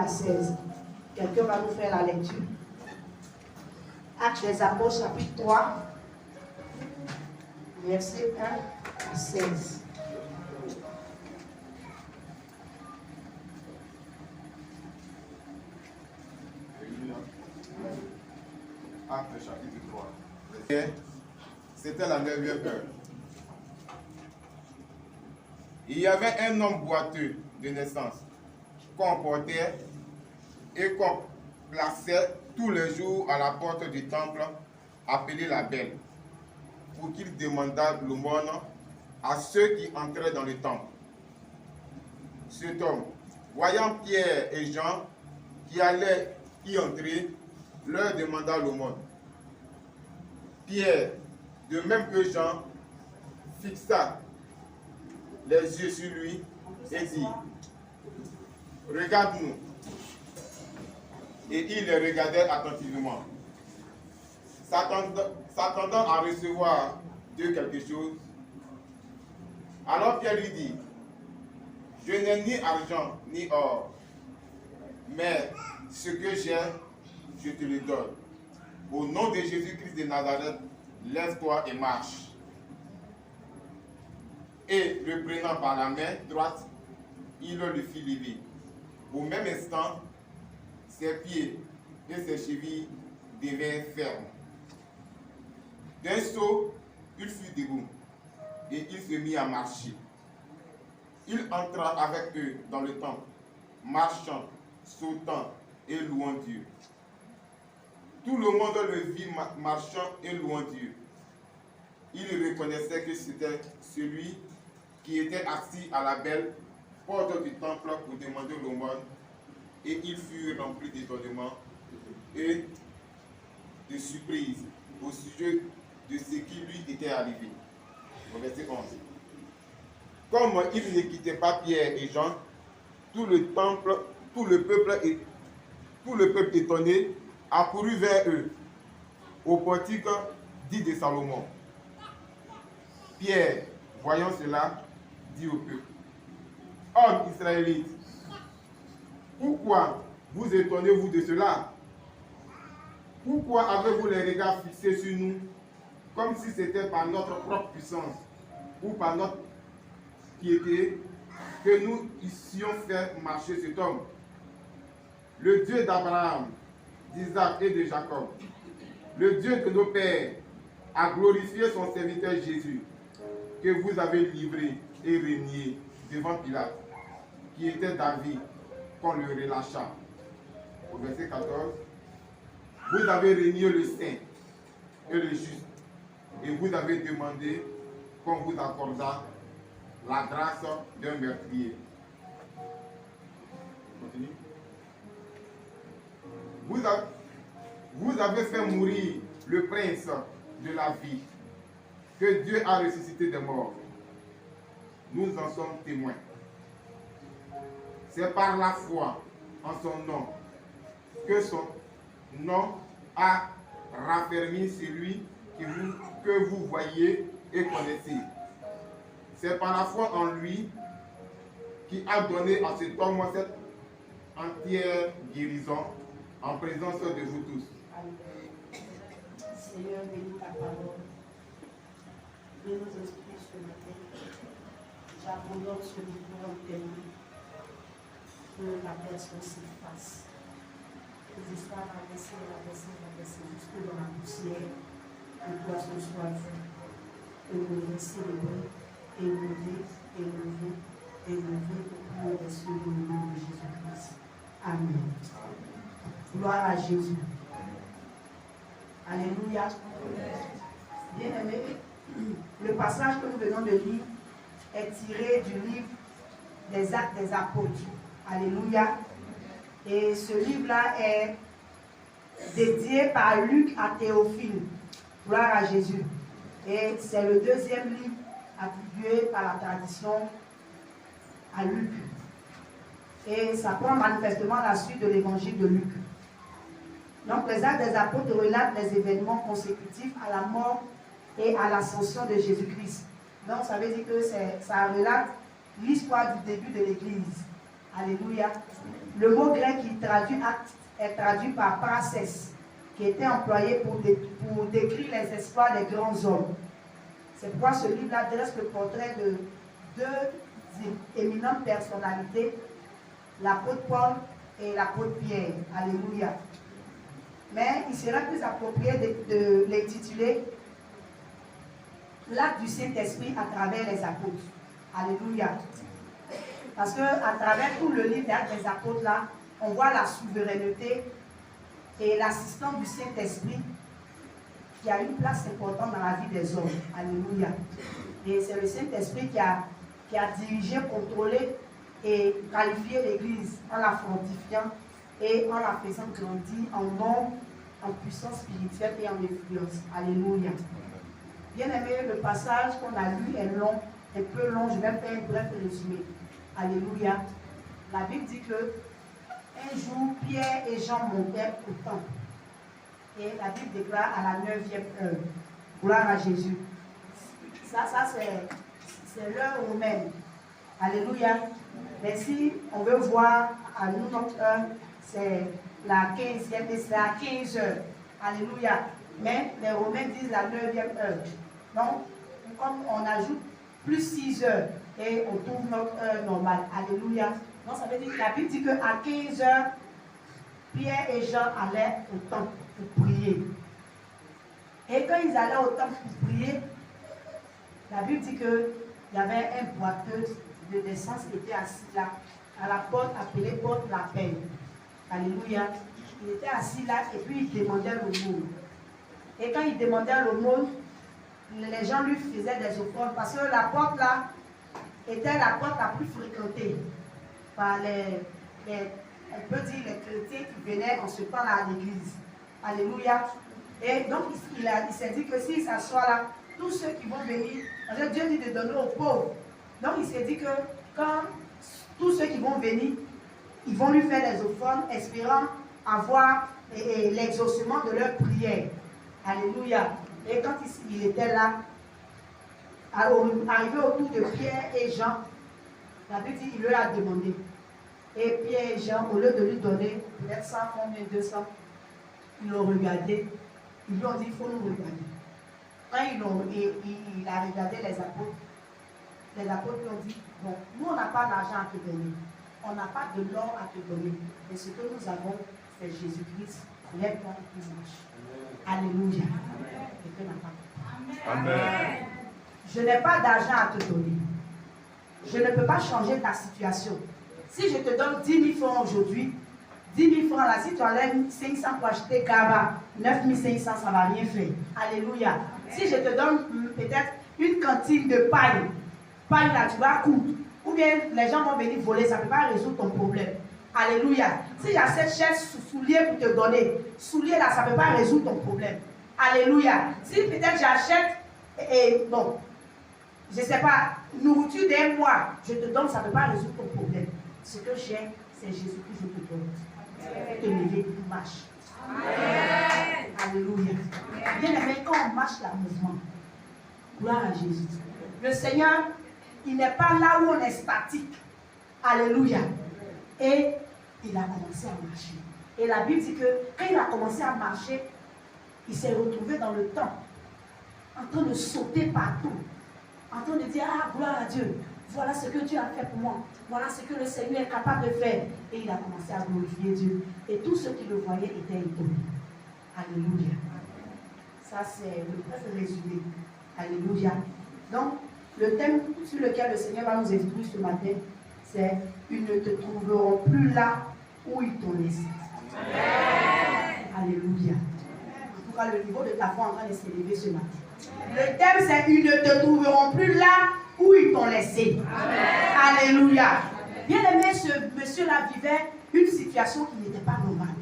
16. Quelqu'un va nous faire la lecture. Actes des Apôtres, chapitre 3, verset 1 à 16. Actes chapitre 3. C'était la 9e heure. Il y avait un homme boiteux de naissance qu'on portait et qu'on plaçait tous les jours à la porte du temple appelé la Belle, pour qu'il demandât l'aumône à ceux qui entraient dans le temple. Cet homme, voyant Pierre et Jean qui allaient y entrer, leur demanda l'aumône. Pierre, de même que Jean, fixa les yeux sur lui et dit, « Regarde-nous. » Et il les regardait attentivement, s'attendant à recevoir d'eux quelque chose. Alors Pierre lui dit, « Je n'ai ni argent ni or, mais ce que j'ai, je te le donne. Au nom de Jésus-Christ de Nazareth, lève-toi et marche. » Et le prenant par la main droite, il le fit lever. Au même instant, ses pieds et ses chevilles devinrent fermes. D'un saut, il fut debout et il se mit à marcher. Il entra avec eux dans le temple, marchant, sautant et louant Dieu. Tout le monde le vit marchant et louant Dieu. Il reconnaissait que c'était celui qui était assis à la Belle, porte du temple pour demander l'aumône, et il fut rempli d'étonnement et de surprise au sujet de ce qui lui était arrivé. Au verset 11. Comme il ne quittait pas Pierre et Jean, tout le peuple étonné accourut vers eux, au portique dit de Salomon. Pierre, voyant cela, dit au peuple, « Hommes israélites, pourquoi vous étonnez-vous de cela? Pourquoi avez-vous les regards fixés sur nous, comme si c'était par notre propre puissance ou par notre piété que nous eussions fait marcher cet homme? Le Dieu d'Abraham, d'Isaac et de Jacob, le Dieu de nos pères, a glorifié son serviteur Jésus, que vous avez livré et régné devant Pilate, qui était David, qu'on le relâcha. » Au verset 14, « Vous avez régné le saint et le juste, et vous avez demandé qu'on vous accordât la grâce d'un meurtrier. » Continue. Vous avez fait mourir le prince de la vie, que Dieu a ressuscité des morts. Nous en sommes témoins. C'est par la foi en son nom que son nom a raffermi celui que vous voyez et connaissez. C'est par la foi en lui qui a donné à cet homme cette entière guérison en présence de vous tous. Seigneur, bénis ta parole. Dieu nous inspire ce matin. J'abandonne ce mouvement en tes mains. Que la personne s'efface. Que l'histoire va baisser, jusque dans la poussière. Que toi ce soit vu. Que nous les célébrer, élever au nom des cieux au nom de Jésus-Christ. Amen. Gloire à Jésus. Alléluia. Bien-aimés, le passage que nous venons de lire est tiré du livre des Actes des Apôtres. Alléluia. Et ce livre-là est dédié par Luc à Théophile. Gloire à Jésus. Et c'est le deuxième livre attribué par la tradition à Luc. Et ça prend manifestement la suite de l'évangile de Luc. Donc les Actes des Apôtres relatent les événements consécutifs à la mort et à l'ascension de Jésus-Christ. Donc ça veut dire que ça relate l'histoire du début de l'Église. Alléluia. Le mot grec qui traduit acte est traduit par prases, qui était employé pour décrire les espoirs des grands hommes. C'est pourquoi ce livre-là dresse le portrait de deux éminentes personnalités, l'apôtre Paul et l'apôtre Pierre. Alléluia. Mais il serait plus approprié de l'intituler l'acte du Saint-Esprit à travers les apôtres. Alléluia. Parce que à travers tout le livre des apôtres là, on voit la souveraineté et l'assistance du Saint-Esprit qui a une place importante dans la vie des hommes. Alléluia. Et c'est le Saint-Esprit qui a dirigé, contrôlé et qualifié l'Église en la fortifiant et en la faisant grandir en nombre, en puissance spirituelle et en influence. Alléluia. Bien aimé, le passage qu'on a lu est long, un peu long, je vais faire un bref résumé. Alléluia. La Bible dit que un jour, Pierre et Jean montèrent au temple. Et la Bible déclare à la 9e heure. Gloire à Jésus. Ça c'est l'heure romaine. Alléluia. Mais si on veut voir à nous notre heure, c'est la 15e et c'est à 15 heures. Alléluia. Mais les Romains disent la 9e heure. Donc, comme on ajoute plus 6 heures et on trouve notre heure normale. Alléluia. Donc, ça veut dire que la Bible dit qu'à 15 heures, Pierre et Jean allaient au temple pour prier. Et quand ils allaient au temple pour prier, la Bible dit qu'il y avait un boiteux de naissance qui était assis là, à la porte appelée porte la paix. Alléluia. Il était assis là et puis il demandait l'aumône. Et quand il demandait l'aumône, les gens lui faisaient des offrandes parce que la porte là était la porte la plus fréquentée par on peut dire les chrétiens qui venaient en ce temps-là à l'église. Alléluia. Et donc il s'est dit que s'il s'assoit là, tous ceux qui vont venir, Dieu dit de donner aux pauvres. Donc il s'est dit que quand tous ceux qui vont venir, ils vont lui faire des offrandes, espérant avoir l'exaucement de leur prière. Alléluia. Et quand il était là, arrivé autour de Pierre et Jean, la Bible dit qu'il leur a demandé. Et Pierre et Jean, au lieu de lui donner peut-être 100 francs, 200, ils l'ont regardé. Ils lui ont dit, il faut nous regarder. Quand il a regardé les apôtres lui ont dit, bon, nous on n'a pas d'argent à te donner. On n'a pas de l'or à te donner. Mais ce que nous avons, c'est Jésus-Christ. Lève-toi et puis marche. Alléluia. Et que n'a pas. Amen. Je n'ai pas d'argent à te donner. Je ne peux pas changer ta situation. Si je te donne 10 000 francs aujourd'hui, 10 000 francs là, si tu enlèves 500 pour acheter Kaba, 9 500, ça ne va rien faire. Alléluia. Si je te donne peut-être une cantine de paille là, tu vas coudre. Ou bien les gens vont venir voler, ça ne peut pas résoudre ton problème. Alléluia. Si j'achète cher souliers pour te donner, souliers là, ça ne peut pas résoudre ton problème. Alléluia. Si peut-être j'achète, bon, je ne sais pas, nourriture d'un mois, je te donne, ça ne peut pas résoudre ton problème. Ce que j'ai, c'est Jésus que je te donne. Te lever, tu marches. Amen. Alléluia. Bien aimé, quand on marche là, mouvement, gloire à Jésus. Le Seigneur, il n'est pas là où on est statique. Alléluia. Et il a commencé à marcher. Et la Bible dit que quand il a commencé à marcher, il s'est retrouvé dans le temps, en train de sauter partout, en train de dire, ah, gloire à Dieu, voilà ce que Dieu a fait pour moi, voilà ce que le Seigneur est capable de faire. Et il a commencé à glorifier Dieu. Et tous ceux qui le voyaient étaient étonnés. Alléluia. Ça, c'est le bref résumé. Alléluia. Donc, le thème sur lequel le Seigneur va nous instruire ce matin, c'est « Ils ne te trouveront plus là où ils t'ont laissé. » Alléluia. En tout cas, le niveau de ta foi est en train de s'élever ce matin. Le thème, c'est « Ils ne te trouveront plus là où ils t'ont laissé. » Alléluia. Bien aimé, ce monsieur-là vivait une situation qui n'était pas normale.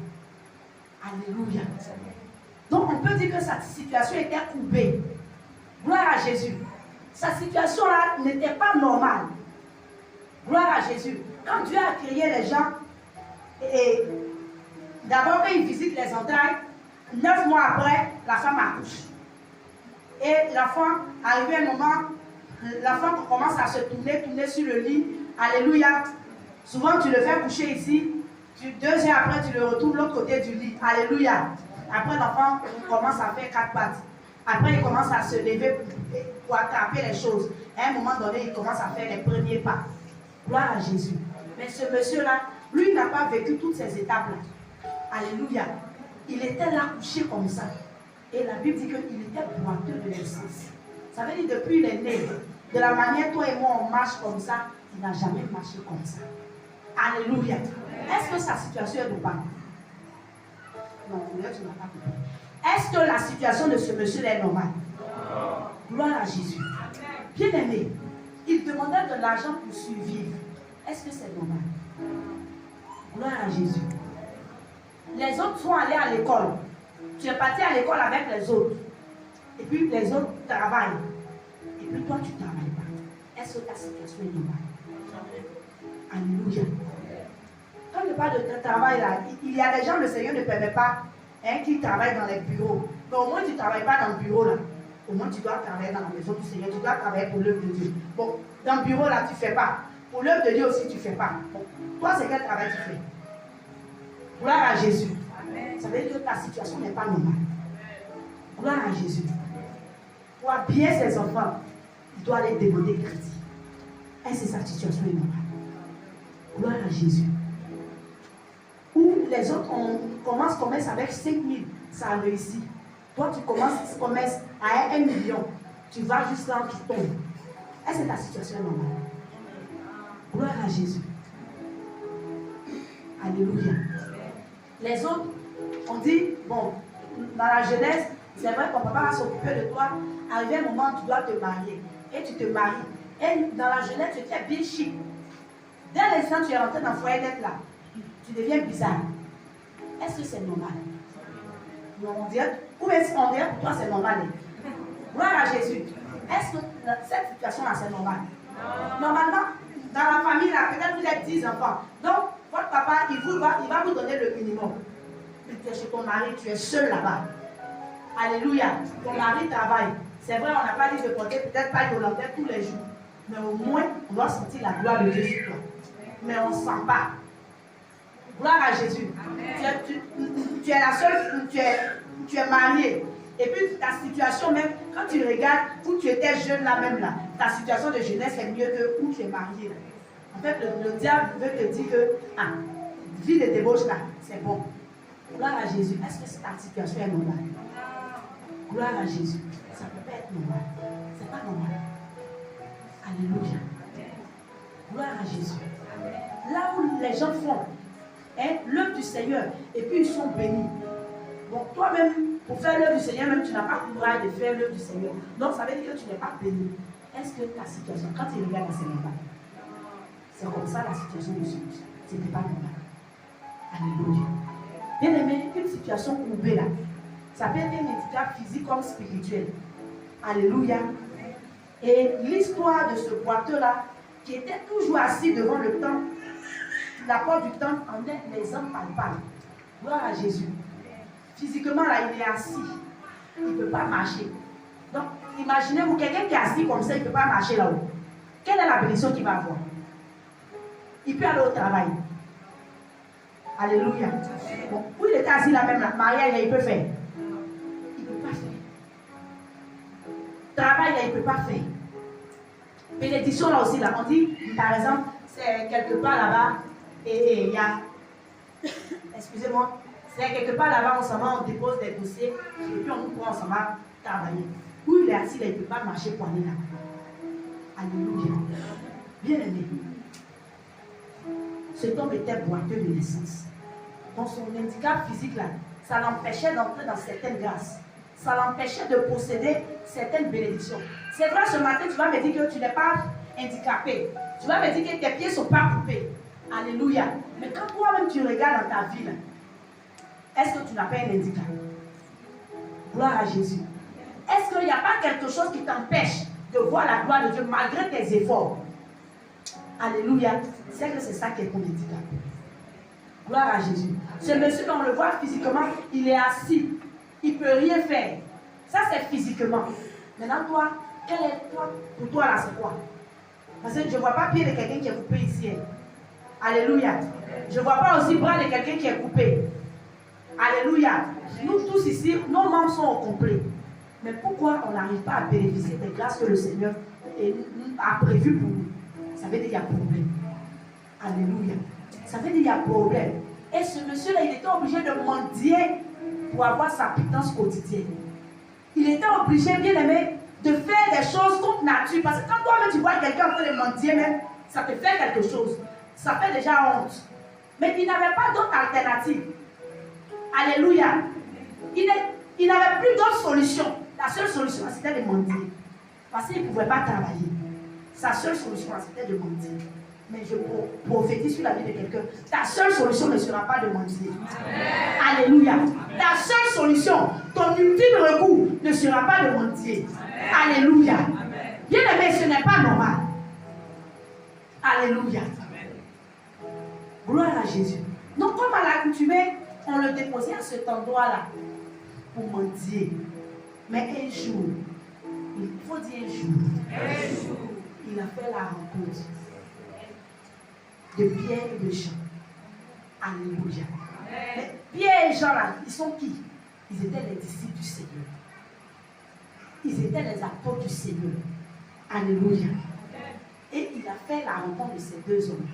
Alléluia. Donc, on peut dire que sa situation était coupée. Gloire à Jésus. Sa situation-là n'était pas normale. Gloire à Jésus. Quand Dieu a créé les gens, et d'abord quand il visite les entrailles, 9 mois après, la femme accouche. Et l'enfant, arrivé un moment, l'enfant commence à se tourner sur le lit. Alléluia. Souvent, tu le fais coucher ici. 2 heures après, tu le retrouves de l'autre côté du lit. Alléluia. Après, l'enfant commence à faire 4 pattes. Après, il commence à se lever pour attraper les choses. À un moment donné, il commence à faire les premiers pas. Gloire à Jésus. Mais ce monsieur-là, lui, n'a pas vécu toutes ces étapes-là. Alléluia. Il était là couché comme ça. Et la Bible dit qu'il était boiteux de naissance. Ça veut dire depuis il est né, de la manière toi et moi on marche comme ça, il n'a jamais marché comme ça. Alléluia. Est-ce que sa situation est normale? Non, tu n'as pas compris. Est-ce que la situation de ce monsieur est normale? Gloire à Jésus. Bien aimé, il demandait de l'argent pour survivre. Est-ce que c'est normal? Gloire à Jésus. Les autres sont allés à l'école. Tu es parti à l'école avec les autres. Et puis les autres travaillent. Et puis toi, tu ne travailles pas. Est-ce que ta situation est normale? Alléluia. Quand je parle de ton travail là, il y a des gens, le Seigneur ne permet pas qui travaillent dans les bureaux. Mais au moins, tu ne travailles pas dans le bureau là. Au moins, tu dois travailler dans la maison du Seigneur. Tu dois travailler pour l'œuvre de Dieu. Bon, dans le bureau là, tu ne fais pas. Pour l'œuvre de Dieu aussi, tu ne fais pas. Bon, toi, c'est quel travail tu fais? Gloire à Jésus. Amen. Ça veut dire que ta situation n'est pas normale. Gloire à Jésus. Pour habiller ses enfants, il doit aller demander crédit. Est-ce que sa situation est normale? Gloire à Jésus. Ou les autres commencent avec 5 000, ça a réussi. Toi, tu commences à 1 million. Tu vas juste là, tu tombes. Est-ce que ta situation est normale? Gloire à Jésus. Alléluia. Les autres, on dit, bon, dans la jeunesse, c'est vrai qu'on papa va s'occuper de toi. Arrivé un moment, tu dois te marier. Et tu te maries. Et dans la jeunesse, tu es bien chic. Dès l'instant tu es rentré dans le foyer d'être là, tu deviens bizarre. Est-ce que c'est normal? Non, on dirait, ou est-ce qu'on dirait pour toi c'est normal? Gloire à Jésus. Est-ce que cette situation-là c'est normal? Normalement, dans la famille là, peut-être vous êtes 10 enfants. Donc, votre papa, il va vous donner le minimum. Tu es chez ton mari, tu es seul là-bas. Alléluia. Ton mari travaille. C'est vrai, on n'a pas dit de porter peut-être pas d'hollandais tous les jours. Mais au moins, on doit sentir la gloire de Dieu sur toi. Mais on ne sent pas. Gloire à Jésus. Tu es la seule, tu es mariée. Et puis ta situation même, quand tu regardes où tu étais jeune là même là, ta situation de jeunesse est mieux que où tu es mariée. En fait, le diable veut te dire que, vie de débauche là, c'est bon. Gloire à Jésus. Est-ce que ta situation est normale? Gloire à Jésus. Ça ne peut pas être normal. Ce n'est pas normal. Alléluia. Gloire à Jésus. Là où les gens font l'œuvre du Seigneur et puis ils sont bénis. Bon, toi-même, pour faire l'œuvre du Seigneur, même tu n'as pas le courage de faire l'œuvre du Seigneur. Donc ça veut dire que tu n'es pas béni. Est-ce que ta situation, quand tu regardes, c'est normal? C'est comme ça la situation de Jésus. Ce n'était pas normal. Alléluia. Bien aimé, une situation courbée là, ça peut être un handicap physique comme spirituel. Alléluia. Et l'histoire de ce boiteux-là, qui était toujours assis devant le temple, la porte du temple en est l'exemple palpable. Gloire à Jésus. Physiquement, là, il est assis. Il ne peut pas marcher. Donc, imaginez-vous, quelqu'un qui est assis comme ça, il ne peut pas marcher là-haut. Quelle est la bénédiction qu'il va avoir? Il peut aller au travail. Alléluia. Bon, où il était assis là même, là, mariage, il peut faire. Il ne peut pas faire. Travail, là, il ne peut pas faire. Bénédiction, là aussi, là, on dit, par exemple, c'est quelque part là-bas, et il y a, excusez-moi, c'est quelque part là-bas, on s'en va, on dépose des dossiers, et puis on nous prend, on s'en va travailler. Où il est assis, là, il ne peut pas marcher pour aller là. Alléluia. Bien aimé. Cet homme était boiteux de naissance. Donc son handicap physique là, ça l'empêchait d'entrer dans certaines grâces. Ça l'empêchait de posséder certaines bénédictions. C'est vrai, ce matin, tu vas me dire que tu n'es pas handicapé. Tu vas me dire que tes pieds ne sont pas coupés. Alléluia. Mais quand toi-même tu regardes dans ta vie, là, est-ce que tu n'as pas un handicap? Gloire à Jésus. Est-ce qu'il n'y a pas quelque chose qui t'empêche de voir la gloire de Dieu malgré tes efforts? Alléluia. C'est que c'est ça qui est ton handicap. Gloire à Jésus. Ce monsieur, on le voit physiquement, il est assis. Il ne peut rien faire. Ça, c'est physiquement. Maintenant, toi, quel est toi? Pour toi, là, c'est quoi? Parce que je ne vois pas pied de quelqu'un qui est coupé ici. Alléluia. Je ne vois pas aussi bras de quelqu'un qui est coupé. Alléluia. Nous tous ici, nos membres sont au complet. Mais pourquoi on n'arrive pas à bénéficier des grâces que le Seigneur a prévues pour nous? Ça veut dire qu'il y a problème. Alléluia. Ça veut dire qu'il y a problème. Et ce monsieur-là, il était obligé de mendier pour avoir sa pitance quotidienne. Il était obligé, bien aimé, de faire des choses contre nature. Parce que quand toi-même tu vois quelqu'un en train de mendier, même, ça te fait quelque chose. Ça fait déjà honte. Mais il n'avait pas d'autre alternative. Alléluia. Il n'avait plus d'autre solution. La seule solution, c'était de mendier. Parce qu'il ne pouvait pas travailler. Sa seule solution, c'était de mendier. Mais je prophétise sur la vie de quelqu'un. Ta seule solution ne sera pas de mendier. Alléluia. Ta seule solution, ton ultime recours ne sera pas de mendier. Alléluia. Bien aimé, ce n'est pas normal. Alléluia. Gloire à Jésus. Donc, comme à l'accoutumée, on le déposait à cet endroit-là pour mendier. Mais un jour, il faut dire un jour, il a fait la rencontre de Pierre et de Jean. Alléluia. Mais Pierre et Jean, là, ils sont qui? Ils étaient les disciples du Seigneur. Ils étaient les apôtres du Seigneur. Alléluia. Et il a fait la rencontre de ces deux hommes.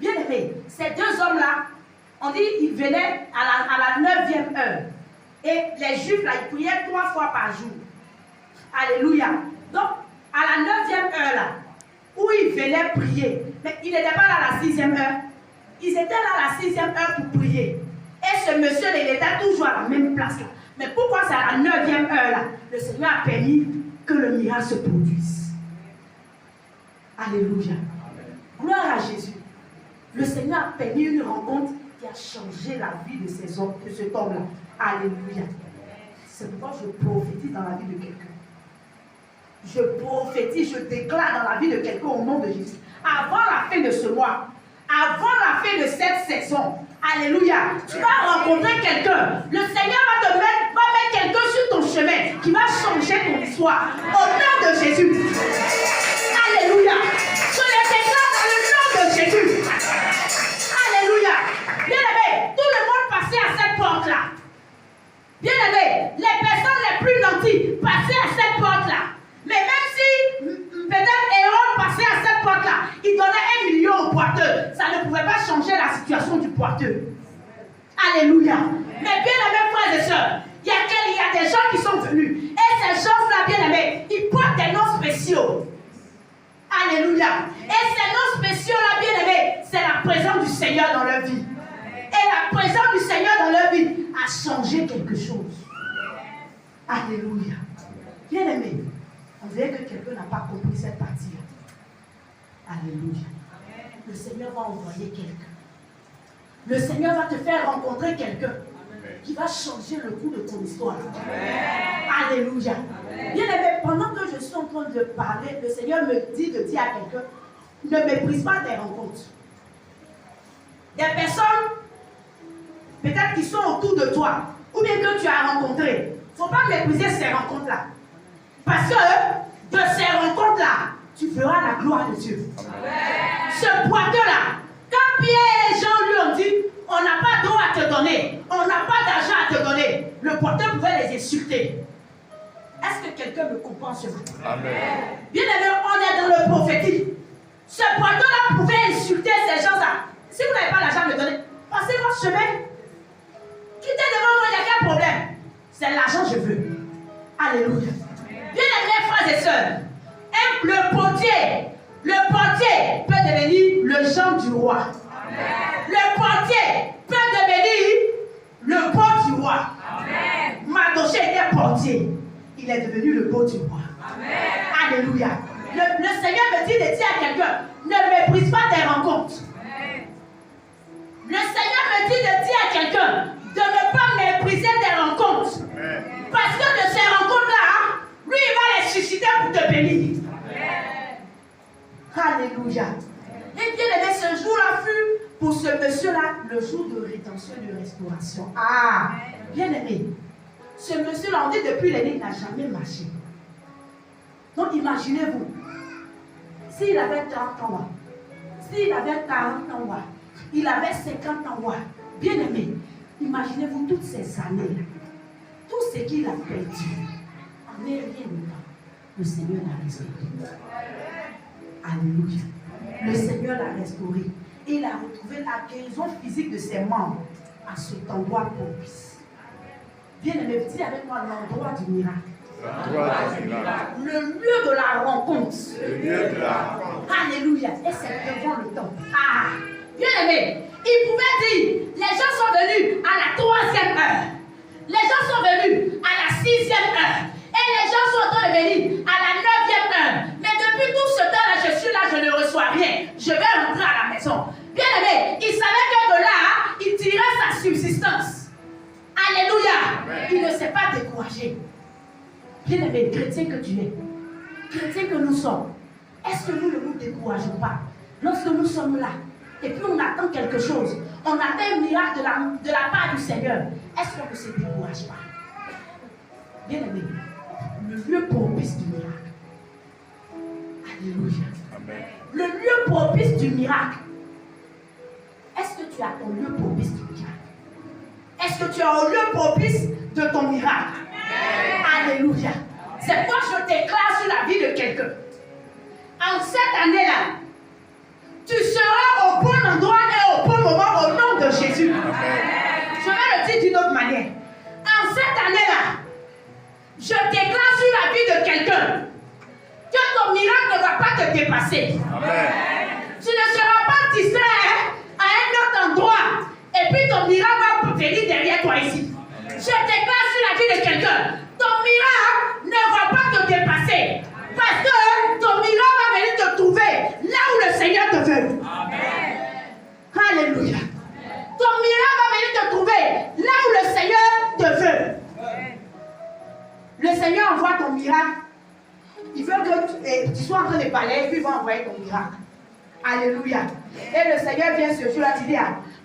Bien aimé, ces deux hommes-là, on dit qu'ils venaient à la 9e heure. Et les Juifs, là, ils priaient 3 fois par jour. Alléluia. Donc, à la 9e heure, là, où ils venaient prier, mais ils n'étaient pas là à la 6e heure. Ils étaient là à la 6e heure pour prier. Et ce monsieur, il était toujours à la même place là. Mais pourquoi c'est à la 9e heure là? Le Seigneur a permis que le miracle se produise. Alléluia. Gloire à Jésus. Le Seigneur a permis une rencontre qui a changé la vie de cet homme-là. Alléluia. C'est pourquoi je prophétise dans la vie de quelqu'un. Je prophétise, je déclare dans la vie de quelqu'un au nom de Jésus. Avant la fin de ce mois, avant la fin de cette saison, alléluia, tu vas rencontrer quelqu'un. Le Seigneur va mettre quelqu'un sur ton chemin qui va changer ton histoire. Au nom de Jésus. Alléluia. Je le déclare dans le nom de Jésus. Alléluia. Bien aimé, tout le monde passait à cette porte-là. Bien aimé, les personnes les plus nantis passaient à cette porte-là. Mais même si peut-être Aaron passait à cette porte-là, il donnait 1 million au porteur. Ça ne pouvait pas changer la situation du porteur. Alléluia. Mais bien aimés frères et sœurs, il y a des gens qui sont venus. Et ces gens-là, bien aimés, ils portent des noms spéciaux. Alléluia. Et ces noms spéciaux-là, bien aimés, c'est la présence du Seigneur dans leur vie. Et la présence du Seigneur dans leur vie a changé quelque chose. Alléluia. Bien aimé, on dirait que quelqu'un n'a pas compris cette partie-là. Alléluia. Le Seigneur va envoyer quelqu'un. Le Seigneur va te faire rencontrer quelqu'un qui va changer le cours de ton histoire. Alléluia. Bien aimé, pendant que je suis en train de parler, le Seigneur me dit de dire à quelqu'un, ne méprise pas tes rencontres. Des personnes, peut-être qui sont autour de toi, ou bien que tu as rencontré. Il ne faut pas mépriser ces rencontres-là. Parce que de ces rencontres-là, tu feras la gloire de Dieu. Ce poiteur-là, quand Pierre et Jean lui ont dit, on n'a pas d'eau à te donner, on n'a pas d'argent à te donner, le poiteur pouvait les insulter. Est-ce que quelqu'un me comprend ce matin? Amen. Bien aimé, on est dans le prophétique. Ce poiteur-là pouvait insulter ces gens-là. Si vous n'avez pas l'argent à me donner, passez votre chemin. Quittez devant moi, il n'y a qu'un problème. C'est l'argent que je veux. Alléluia. Bien aimés frères et sœurs, le portier peut devenir le Jean du roi. Amen. Le portier peut devenir le beau du roi. Amen. Mardoché était portier. Il est devenu le beau du roi. Amen. Alléluia. Le Seigneur me dit de dire à quelqu'un, ne méprise pas tes rencontres. Amen. Le Seigneur me dit de dire à quelqu'un de ne pas mépriser tes rencontres. Amen. Parce que de ces rencontres-là, lui, il va les susciter pour te bénir. Alléluia. Et bien aimé, ce jour-là fut pour ce monsieur-là le jour de rédemption et de restauration. Ah, bien aimé. Ce monsieur-là, on dit depuis l'année, il n'a jamais marché. Donc imaginez-vous, s'il avait 30 ans, s'il avait 40 ans, Il avait 50 ans. Ouais. Bien aimé, imaginez-vous toutes ces années, tout ce qu'il a perdu, en rien de temps, le Seigneur l'a restauré. Alléluia. Le Seigneur l'a restauré. Et il a retrouvé la guérison physique de ses membres à cet endroit propice. Bien aimé, dis avec moi l'endroit du miracle. Le lieu de la rencontre. Alléluia. Et c'est devant le temps. Ah, bien aimé, il pouvait dire, les gens sont venus à la 3e heure. Les gens sont venus à la 6e heure. Et les gens sont en train de venir à la 9e heure. Mais depuis tout ce temps-là, je suis là, je ne reçois rien. Je vais rentrer à la maison. Bien aimé, il savait que de là, il tirait sa subsistance. Alléluia. Amen. Il ne s'est pas découragé. Bien aimé, chrétien que tu es, chrétien que nous sommes, est-ce que nous ne nous décourageons pas lorsque nous sommes là et puis on attend quelque chose, on attend un miracle de la part du Seigneur, est-ce qu'on ne se décourage pas? Bien aimé, le lieu propice du miracle. Alléluia. Amen. Le lieu propice du miracle. Est-ce que tu as ton lieu propice du miracle? Est-ce que tu as un lieu propice de ton miracle? Amen. Alléluia. C'est pourquoi je déclare sur la vie de quelqu'un. En cette année-là, tu seras au bon endroit et au bon moment au nom de Jésus. Amen. Je vais le dire d'une autre manière. En cette année-là, je déclare sur la vie de quelqu'un que ton miracle ne va pas te dépasser. Amen. Tu ne seras pas distrait à un autre endroit et puis ton miracle va venir derrière toi ici. Amen. Je déclare sur la vie de quelqu'un, ton miracle ne va pas te dépasser parce que ton miracle va venir te trouver là où le Seigneur te veut. Amen. Alléluia. Ton miracle va venir te trouver là où le Seigneur te veut. Le Seigneur envoie ton miracle. Il veut que tu sois en train de parler et puis il va envoyer ton miracle. Alléluia. Et le Seigneur vient ce jour-là, tu dis,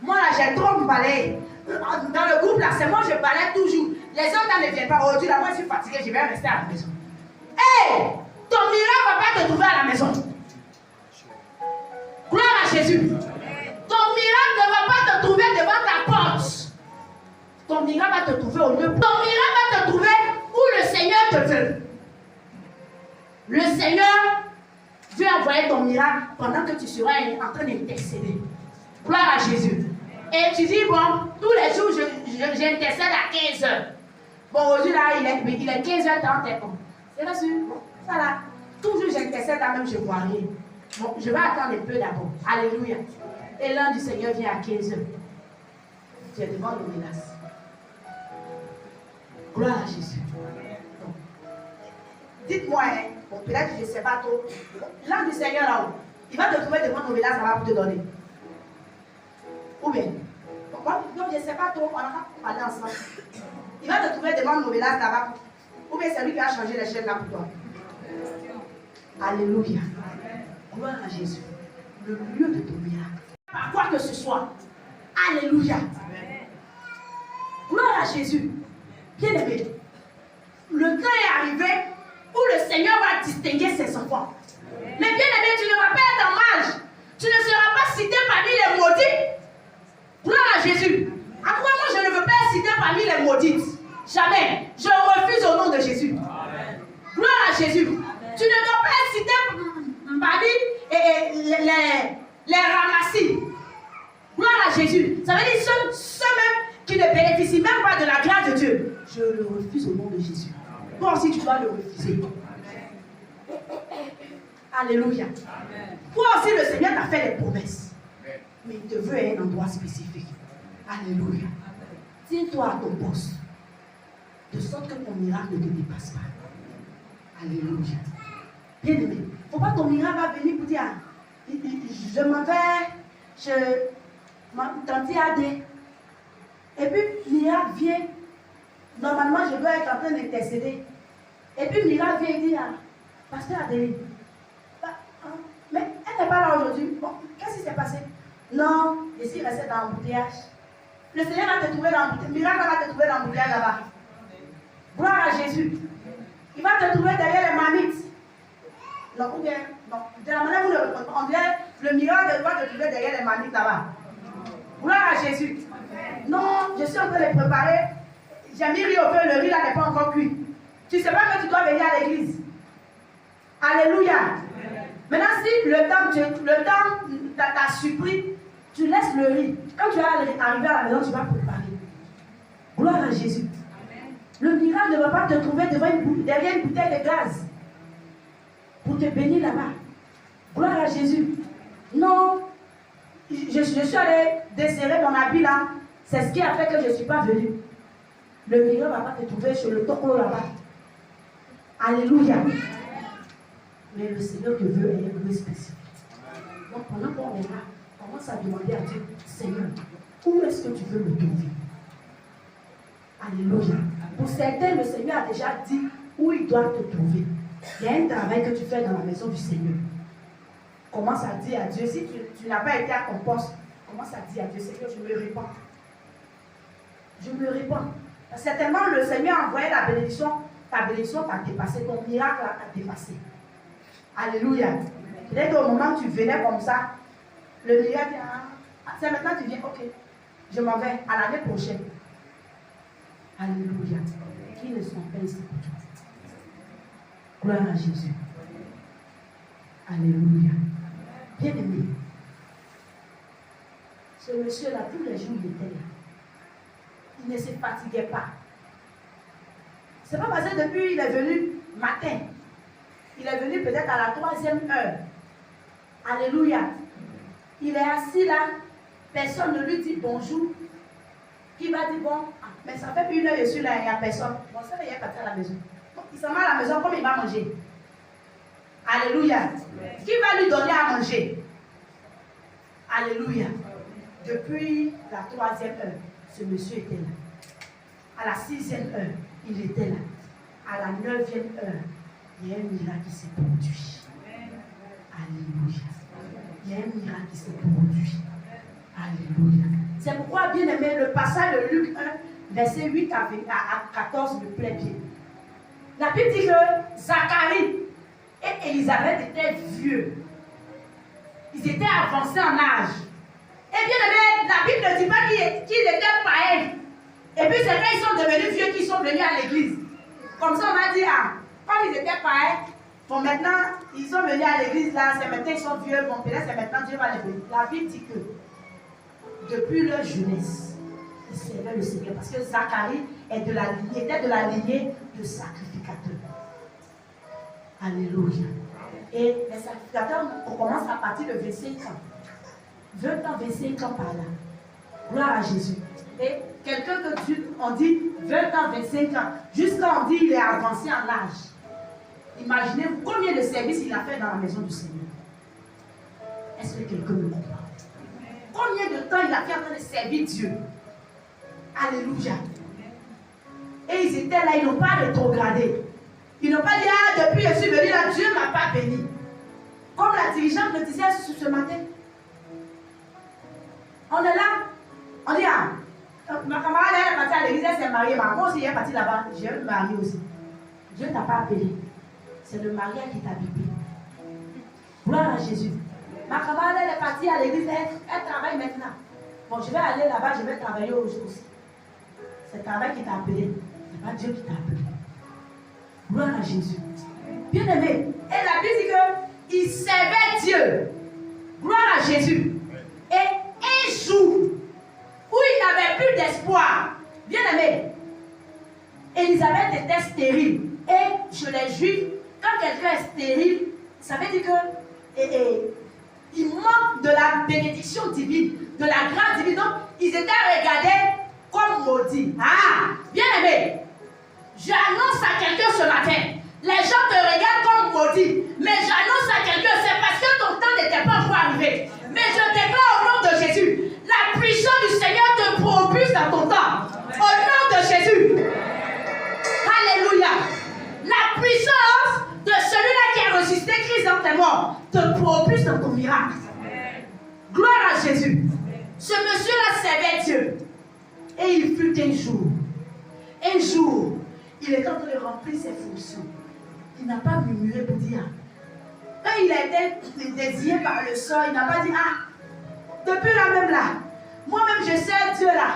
moi là j'ai trop de balais. Dans le groupe là, c'est moi je balaye toujours. Les autres là ne viennent pas. Aujourd'hui là, moi je suis fatigué, je vais rester à la maison. Hé, ton miracle ne va pas te trouver à la maison. Gloire à Jésus. Ton miracle ne va pas te trouver devant ta porte. Ton miracle va te trouver au lieu. Ton miracle va te trouver où le Seigneur te veut. Le Seigneur veut envoyer ton miracle pendant que tu seras en train d'intercéder. Gloire à Jésus. Et tu dis, bon, tous les jours, j'intercède à 15h. Bon, aujourd'hui, là, il est 15h30. C'est pas sûr. Bon, ça là, toujours j'intercède là même, je ne vois rien. Bon, je vais attendre un peu d'abord. Alléluia. Et l'un du Seigneur vient à 15h. Tu es devant nos menaces. Gloire à Jésus. Donc, dites-moi, hein, bon, peut-être que je ne sais pas trop. L'ange du Seigneur là-haut, il va te trouver devant nos menaces, ça va pour te donner. Ou bien, non, je ne sais pas trop, on va parler ensemble. Il va te trouver devant nos menaces là-bas. Ou bien c'est lui qui a changé les chaînes là pour toi. Alléluia. Gloire à Jésus. Le lieu de ton miracle. Par quoi que ce soit. Alléluia. Gloire à Jésus. Bien aimé. Le temps est arrivé où le Seigneur va distinguer ses enfants. Mais bien aimé, tu ne vas pas être en marge. Tu ne seras pas cité parmi les maudits. Gloire à Jésus. À quoi moi je ne veux pas être cité parmi les maudites. Jamais. Je refuse au nom de Jésus. Amen. Gloire à Jésus. Amen. Tu ne dois pas être cité parmi les ramassis. Gloire à Jésus. Ça veut dire ceux-mêmes qui ne bénéficient même pas de la grâce de Dieu. Je le refuse au nom de Jésus. Toi aussi tu dois le refuser. Amen. Alléluia. Amen. Toi aussi le Seigneur t'a fait des promesses. Amen. Mais il te veut à un endroit spécifique. Alléluia. Tiens-toi à ton poste. De sorte que ton miracle ne te dépasse pas. Alléluia. Bien aimé. Il ne faut pas que ton miracle va venir pour dire, je m'en vais, tante Adé. Et puis, miracle vient. Normalement, je dois être en train d'intercéder. Et puis, miracle vient et dit, pasteur Adélie, mais elle n'est pas là aujourd'hui. Bon, qu'est-ce qui s'est passé? Non, je suis restée dans l'embouteillage. Le Seigneur va te trouver dans l'embouteillage. Miracle va te trouver dans l'embouteillage là-bas. Gloire à Jésus. Il va te trouver derrière les marmites. Non, ou bien, non. De la manière où on dirait, le miracle va te trouver derrière les marmites là-bas. Gloire à Jésus. Non, je suis en train de préparer. J'ai mis riz au feu, le riz là n'est pas encore cuit. Tu ne sais pas que tu dois venir à l'église. Alléluia. Maintenant, si le temps t'a surpris, tu laisses le riz. Quand tu vas arriver à la maison, tu vas préparer. Gloire à Jésus. Le miracle ne va pas te trouver derrière une bouteille de gaz pour te bénir là-bas. Gloire à Jésus. Non, je suis allé desserrer mon habit là. C'est ce qui a fait que je ne suis pas venue. Le miracle ne va pas te trouver sur le toclo là-bas. Alléluia. Mais le Seigneur te veut un lieu spécifique. Donc pendant qu'on est là, commence à demander à Dieu, Seigneur, où est-ce que tu veux me trouver? Alléluia. Pour certains, le Seigneur a déjà dit où il doit te trouver. Il y a un travail que tu fais dans la maison du Seigneur. Commence à dire à Dieu, si tu n'as pas été à ton poste, commence à dire à Dieu, Seigneur, je me répands. Je me répands. Certainement, le Seigneur a envoyé la bénédiction. Ta bénédiction t'a dépassé, ton miracle t'a dépassé. Alléluia. Peut-être qu'au moment où tu venais comme ça, le miracle dit, c'est maintenant que tu viens, ok, je m'en vais à l'année prochaine. Alléluia. Qui ne sont pas ici pour toi? Gloire à Jésus. Alléluia. Bien-aimé, ce monsieur-là, tous les jours, il était là. Il ne se fatiguait pas. C'est pas parce que depuis il est venu matin. Il est venu peut-être à la 3e heure. Alléluia. Il est assis là. Personne ne lui dit bonjour. Qui va dire bon, mais ça fait plus 1 heure, je suis là, il n'y a personne. Bon, ça, il est parti à la maison. Donc, il s'en va à la maison, comme il va manger. Alléluia. Qui va lui donner à manger? Alléluia. Depuis la 3e heure, ce monsieur était là. À la 6e heure, il était là. À la 9e heure, il y a un miracle qui s'est produit. Alléluia. Il y a un miracle qui s'est produit. Alléluia. C'est pourquoi, bien aimé, le passage de Luc 1, verset 8 à 14 me plaît bien. La Bible dit que Zacharie et Élisabeth étaient vieux. Ils étaient avancés en âge. Et bien aimé, la Bible ne dit pas qu'ils étaient païens. Et puis c'est quand ils sont devenus vieux qu'ils sont venus à l'église. Comme ça, on a dit, comme ils étaient païens, bon maintenant, ils sont venus à l'église là, c'est maintenant ils sont vieux, bon peut-être c'est maintenant Dieu va les bénir. La Bible dit que depuis leur jeunesse, ils servaient le Seigneur. Parce que Zacharie était de la lignée de sacrificateurs. Alléluia. Et les sacrificateurs, on commence à partir de 25 ans. 20 ans, 25 ans par là. Gloire à Jésus. Et quelqu'un que Dieu, on dit 20 ans, 25 ans. Jusqu'à on dit il est avancé en âge. Imaginez-vous combien de services il a fait dans la maison du Seigneur. Est-ce que quelqu'un me comprend? Combien de temps il a fait en train de servir Dieu? Alléluia. Et ils étaient là, ils n'ont pas rétrogradé. Ils n'ont pas dit, depuis que je suis venu là, Dieu ne m'a pas béni. Comme la dirigeante me disait ce matin. On est là, on dit, ma camarade elle est partie à l'église, elle s'est mariée. Moi aussi, elle est partie là-bas, je vais me marier aussi. Dieu ne t'a pas appelé. C'est le mariage qui t'a bipé. Gloire à Jésus. Ma camarade elle est partie à l'église, elle travaille maintenant. Bon, je vais aller là-bas, je vais travailler aussi. C'est le travail qui t'a appelé. Ce n'est pas Dieu qui t'a appelé. Gloire à Jésus. Bien aimé. Et la Bible dit qu'il servait Dieu. Gloire à Jésus. Et un jour où il n'avait plus d'espoir, bien aimé, Élisabeth était stérile. Et chez les Juifs, quand quelqu'un est stérile, ça veut dire que il manque de la bénédiction divine, de la grâce divine. Donc, ils étaient regardés comme maudits. Bien aimé, j'annonce à quelqu'un ce matin, les gens te regardent comme maudits, mais j'annonce à quelqu'un, c'est parce que ton temps n'était pas encore arrivé. Mais je déclare au nom de Jésus, la puissance du Seigneur te propulse dans ton temps. Au nom de Jésus. Alléluia. La puissance de celui-là qui a ressuscité Christ dans tes morts te propulse dans ton miracle. Gloire à Jésus. Ce monsieur-là servait Dieu. Et il fut un jour, il est en train de remplir ses fonctions. Il n'a pas murmuré pour dire. Quand il a été désigné par le sort, il n'a pas dit, depuis là même là, Moi-même, je sais Dieu là.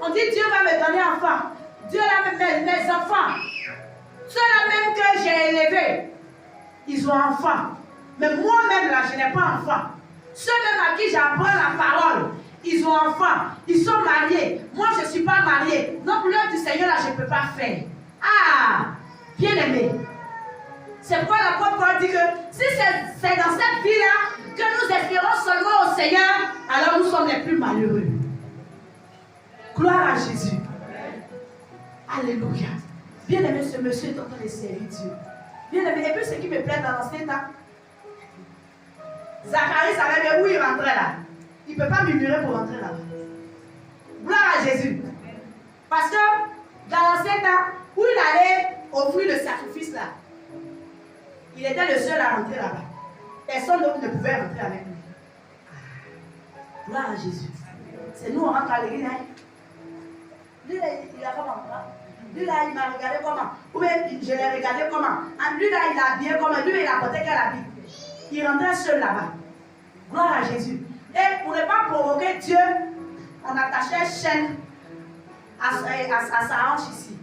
On dit Dieu va me donner enfant. Dieu là, mes enfants. Ceux-là même que j'ai élevés, ils ont enfant. Mais moi-même là, je n'ai pas enfant. Ceux-même à qui j'apprends la parole, ils ont enfant. Ils sont mariés. Moi, je ne suis pas mariée. Donc, l'œuvre du Seigneur là, je ne peux pas faire. Ah, bien aimé. C'est pourquoi l'apôtre Paul dit que si c'est dans cette vie-là que nous espérons seulement au Seigneur, alors nous sommes les plus malheureux. Gloire à Jésus. Alléluia. Bien aimé, ce monsieur est en train de servir Dieu. Bien aimé, et puis ce qui me plaît dans l'ancien temps, Zacharie savait bien où il rentrait là. Il ne peut pas murmurer pour rentrer là-bas. Gloire à Jésus. Parce que dans l'ancien temps, où il allait offrir le sacrifice là, il était le seul à rentrer là-bas. Personne d'autre ne pouvait rentrer avec lui. Gloire à Jésus. C'est nous, on rentre à l'église. Lui, là, il a comment? Lui, là, il m'a regardé comment? Ou bien, je l'ai regardé comment? Lui, là, il a habillé comment? Lui, il a porté quel habit? Il rentrait seul là-bas. Gloire à Jésus. Et pour ne pas provoquer Dieu, on attachait chaîne à sa hanche ici.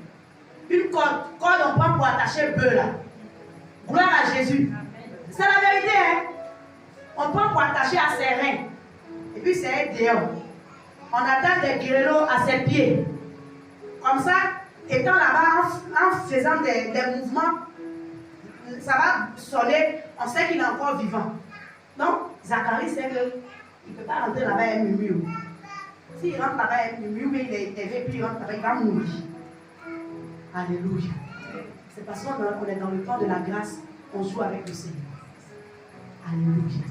Une corde on prend pour attacher le bœuf là. Gloire à Jésus. C'est la vérité, hein? On prend pour attacher à ses reins. Et puis c'est dehors. On attache des grelots à ses pieds. Comme ça, étant là-bas, en faisant des mouvements, ça va sonner, on sait qu'il est encore vivant. Donc, Zacharie sait qu'il ne peut pas rentrer là-bas et murmure. S'il rentre là-bas et murmure, mais il est élevé, puis il rentre là-bas, il va mourir. Alléluia. C'est parce qu'on est dans le temps de la grâce, on joue avec le Seigneur. Alléluia.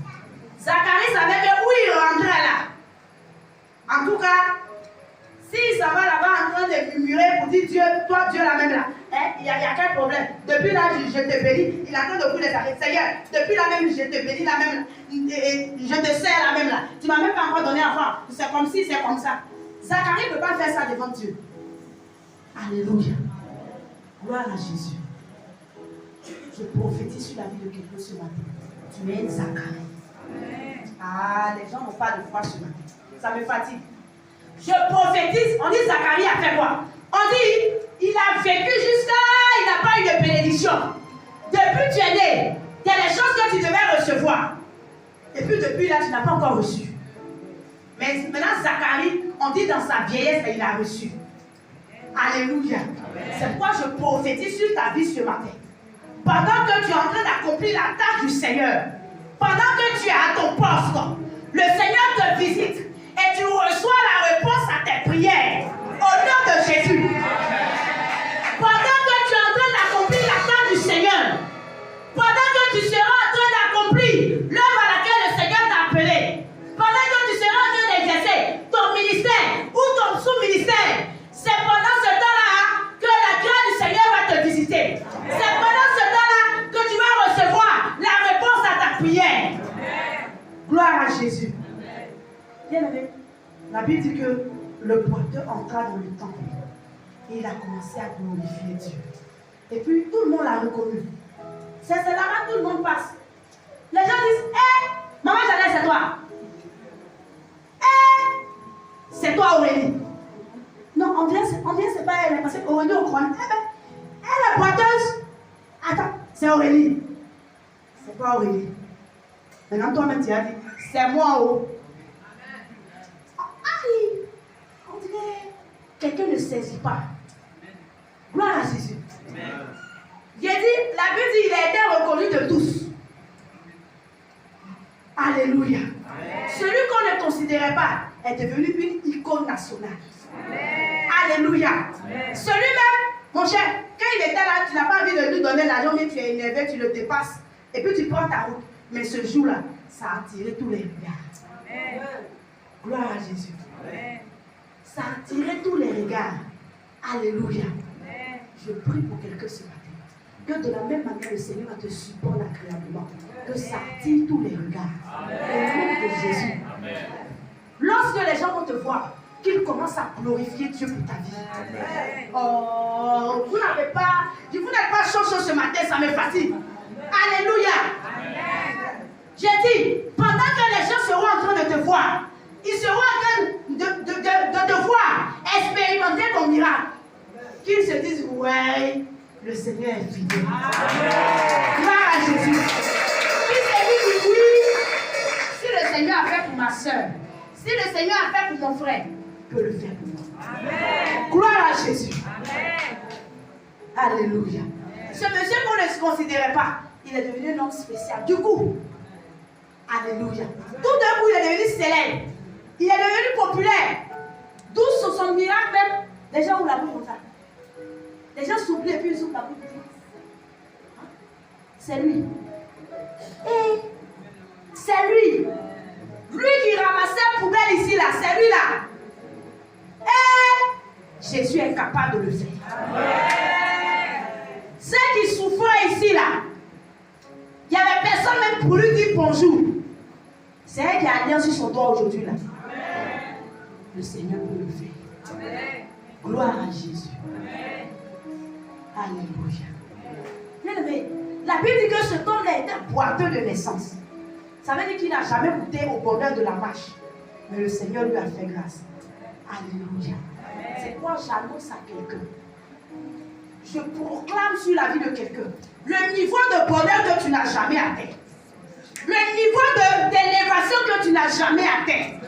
Zacharie savait que où il rentrait là. En tout cas, s'il s'en va là-bas en train de murmurer pour dire Dieu, toi Dieu la même là, hein, il y a quel problème? Depuis là, je te bénis, il est en train de vous les arrêter. Seigneur, depuis là même, je te bénis la même là, je te sers la même là. Tu m'as même pas encore donné enfant. C'est comme si, c'est comme ça. Zacharie ne peut pas faire ça devant Dieu. Alléluia. Gloire à Jésus. Je prophétise sur la vie de quelqu'un ce matin. Tu es Zacharie. Ah, les gens n'ont pas de foi ce matin. Ça me fatigue. Je prophétise. On dit Zacharie a fait quoi? On dit il a vécu jusqu'à il n'a pas eu de bénédiction. Depuis tu es né, il y a des choses que tu devais recevoir. Et puis depuis là, tu n'as pas encore reçu. Mais maintenant, Zacharie, on dit dans sa vieillesse, il a reçu. Alléluia. C'est pourquoi je prophétise sur ta vie ce matin. Pendant que tu es en train d'accomplir la tâche du Seigneur, pendant que tu es à ton poste, le Seigneur te visite et tu reçois la réponse à tes prières. Au nom de Jésus. Pendant que tu es en train d'accomplir la tâche du Seigneur, pendant que tu seras en train d'accomplir l'œuvre à laquelle le Seigneur t'a appelé, pendant que tu seras en train d'exercer ton ministère ou ton sous-ministère, c'est pendant ce temps-là que la grâce du Seigneur va te visiter. C'est pendant ce temps-là que tu vas recevoir la réponse à ta prière. Gloire à Jésus. Bien aimé, la Bible dit que le boiteux entra dans le temple et il a commencé à glorifier Dieu. Et puis tout le monde l'a reconnu. C'est là-bas tout le monde passe. Les gens disent, hé, maman Janelle, c'est toi. Hé, c'est toi Aurélie. Non, on dirait c'est pas elle, parce qu'Aurélie on croit. Elle est boiteuse. Attends, c'est Aurélie. C'est pas Aurélie. Maintenant toi-même tu as dit, c'est moi en haut. On dirait quelqu'un ne saisit pas. Gloire à Jésus. J'ai dit, la Bible dit, il a été reconnu de tous. Alléluia. Celui qu'on ne considérait pas est devenu une icône nationale. Alléluia. Celui-même, mon cher, quand il était là, tu n'as pas envie de lui donner l'argent, mais tu es énervé, tu le dépasses. Et puis tu prends ta route. Mais ce jour-là, ça a attiré tous les regards. Gloire à Jésus. Ça a attiré tous les regards. Alléluia. Je prie pour quelqu'un ce matin. Que de la même manière, le Seigneur va te supporter agréablement. Que ça attire tous les regards. Au nom de Jésus. Lorsque les gens vont te voir, qu'ils commencent à glorifier Dieu pour ta vie. Oh, vous n'êtes pas chaud ce matin, ça me fatigue. Alléluia. J'ai dit, pendant que les gens seront en train de te voir, ils seront en train de devoir expérimenter ton miracle. Qu'ils se disent, ouais, le Seigneur est fidèle. Gloire à Jésus. Qu'ils se disent, oui, si le Seigneur a fait pour ma soeur, si le Seigneur a fait pour mon frère, il peut le faire pour moi. Amen. Gloire à Jésus. Amen. Alléluia. Ce monsieur qu'on ne se considérait pas, il est devenu un homme spécial. Du coup, alléluia. Tout d'un coup, il est devenu célèbre. Il est devenu populaire. D'où son miracle même, les gens ouvrent la bouche comme ça. Les gens s'oublient et puis ils ouvrent la bouche. C'est lui. Et c'est lui. Lui qui ramassait la poubelle ici, là. C'est lui là. Et Jésus est capable de le faire. Ceux qui souffraient ici, là, il n'y avait personne même pour lui dire bonjour. C'est elle qui a allié sur son doigt aujourd'hui, là. Le Seigneur peut le faire. Amen. Gloire à Jésus. Amen. Alléluia. Bien-aimé, la Bible dit que cet homme-là était boiteux de naissance. Ça veut dire qu'il n'a jamais goûté au bonheur de la marche. Mais le Seigneur lui a fait grâce. Alléluia. C'est quoi j'annonce à quelqu'un? Je proclame sur la vie de quelqu'un le niveau de bonheur que tu n'as jamais atteint. Le niveau d'élévation que tu n'as jamais atteint.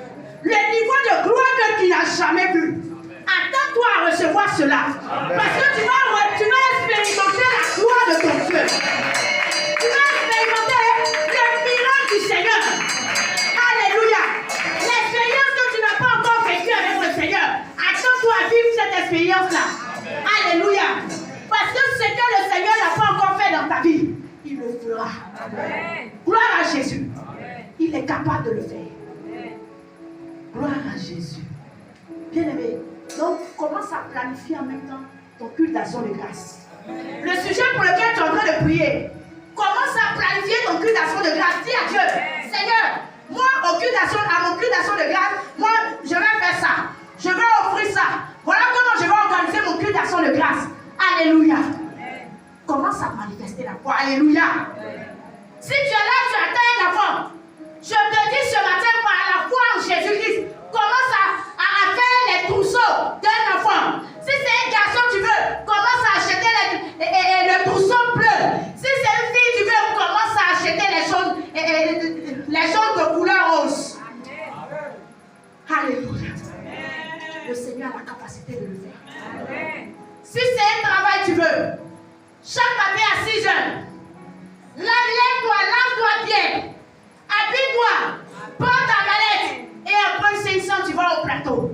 Le niveau de gloire que tu n'as jamais vu. Attends-toi à recevoir cela. Amen. Parce que tu vas expérimenter la gloire de ton Dieu. Tu vas expérimenter le miracle du Seigneur. Alléluia. L'expérience que tu n'as pas encore vécue avec le Seigneur. Attends-toi à vivre cette expérience-là. Alléluia. Parce que ce que le Seigneur n'a pas encore fait dans ta vie, il le fera. Amen. Gloire à Jésus. Amen. Il est capable de le faire. Gloire à Jésus. Bien-aimé, donc commence à planifier en même temps ton culte d'action de grâce. Le sujet pour lequel tu es en train de prier, commence à planifier ton culte d'action de grâce. Dis à Dieu, Seigneur, moi, à mon culte d'action de grâce, moi, je vais faire ça. Je vais offrir ça. Voilà comment je vais organiser mon culte d'action de grâce. Alléluia. Commence à manifester la foi. Alléluia. Si tu es là, tu attends un enfant. Je te dis ce matin, par la foi en Jésus-Christ, commence à faire les trousseaux d'un enfant. Si c'est un garçon, tu veux, commence à acheter le trousseau bleu. Si c'est une fille, tu veux, commence à acheter les choses de couleur rose. Alléluia. Le Seigneur a la capacité de le faire. Si c'est un travail, tu veux, chaque matin à 6 heures, lave-toi bien. Habille-toi, prends ta mallette et après 500, tu vas au plateau.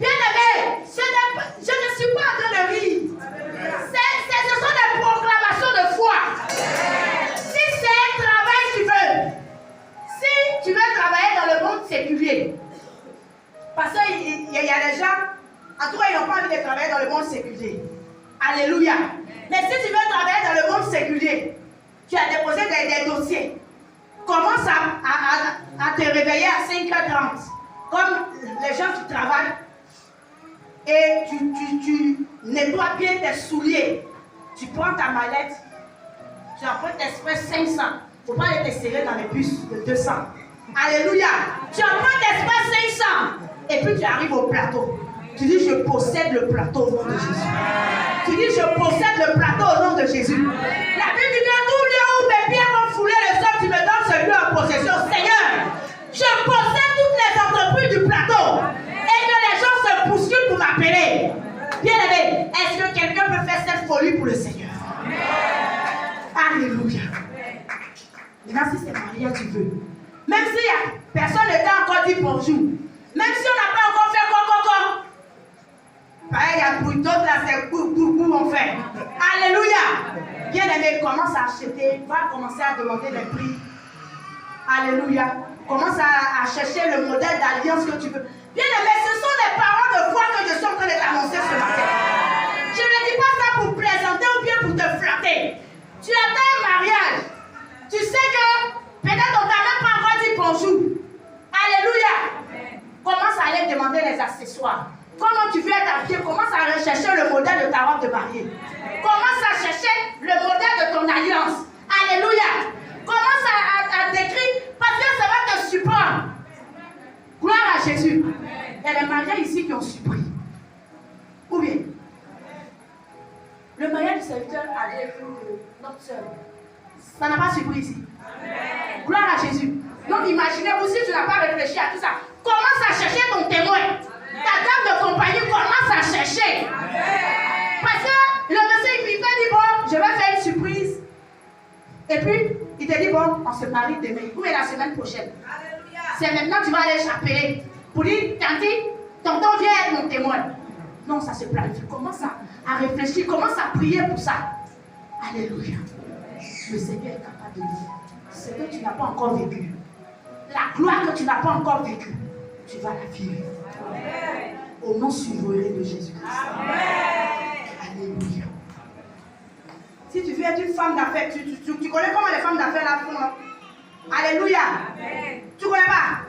Bien-aimé, je ne suis pas en train de rire. Ce sont des proclamations de foi. Si c'est un travail que tu veux, si tu veux travailler dans le monde séculier, parce qu'il y a des gens, en tout cas, ils n'ont pas envie de travailler dans le monde séculier. Alléluia. Mais si tu veux travailler dans le monde séculier, tu as déposé des dossiers. Commence à te réveiller à 5h30, comme les gens qui travaillent, et tu nettoies bien tes souliers. Tu prends ta mallette, tu empruntes exprès 500. Il ne faut pas aller te serrer dans les bus de 200. Alléluia. Tu empruntes exprès 500, et puis tu arrives au plateau. Tu dis, je possède le plateau au nom de Jésus. Tu dis, je possède le plateau au nom de Jésus. La Bible dit que tout lieu où mes pieds vont fouler le sol, tu me donnes ce lieu en possession. Seigneur, je possède toutes les entreprises du plateau. Et que les gens se bousculent pour m'appeler. Bien-aimé, est-ce que quelqu'un peut faire cette folie pour le Seigneur? Alléluia. Maintenant, si c'est marié, tu veux. Même si personne ne t'a encore dit bonjour. Même si on n'a pas encore fait quoi. Pareil, il y a pour d'autres là, c'est pour on fait. Alléluia. Bien-aimé, commence à acheter, va commencer à demander les prix. Alléluia. Commence à chercher le modèle d'alliance que tu veux. Bien-aimé, ce sont les paroles de foi que je suis en train de t'annoncer ce matin. Je ne dis pas ça pour plaisanter ou bien pour te flatter. Tu attends un mariage. Tu sais que peut-être on t'a même pas encore dit bonjour. Alléluia. Commence à aller demander les accessoires. Comment tu veux être habillé? Commence à rechercher le modèle de ta robe de mariée. Commence à chercher le modèle de ton alliance. Alléluia. Commence à décrire parce que ça va te surprendre. à Jésus. Il y a des mariages ici qui ont surpris. Ou bien, le mariage du serviteur avec notre soeur, ça n'a pas surpris ici. Gloire à Jésus. Donc imaginez-vous si tu n'as pas réfléchi à tout ça. Commence à chercher ton témoin. Ta dame de compagnie commence à chercher. Parce que le monsieur il t'a dit bon, je vais faire une surprise. Et puis, il te dit bon, on se marie demain. Ou la semaine prochaine. C'est maintenant que tu vas aller appeler. Pour dire, tanti, tonton viens être mon témoin. Non, ça se planifie. Commence à réfléchir, commence à prier pour ça. Alléluia. Le Seigneur est capable de dire ce que tu n'as pas encore vécu. La gloire que tu n'as pas encore vécue, tu vas la vivre. Au nom souverain de Jésus-Christ. Alléluia. Si tu veux être une femme d'affaires, tu connais comment les femmes d'affaires la font, non? Alléluia. Tu connais pas?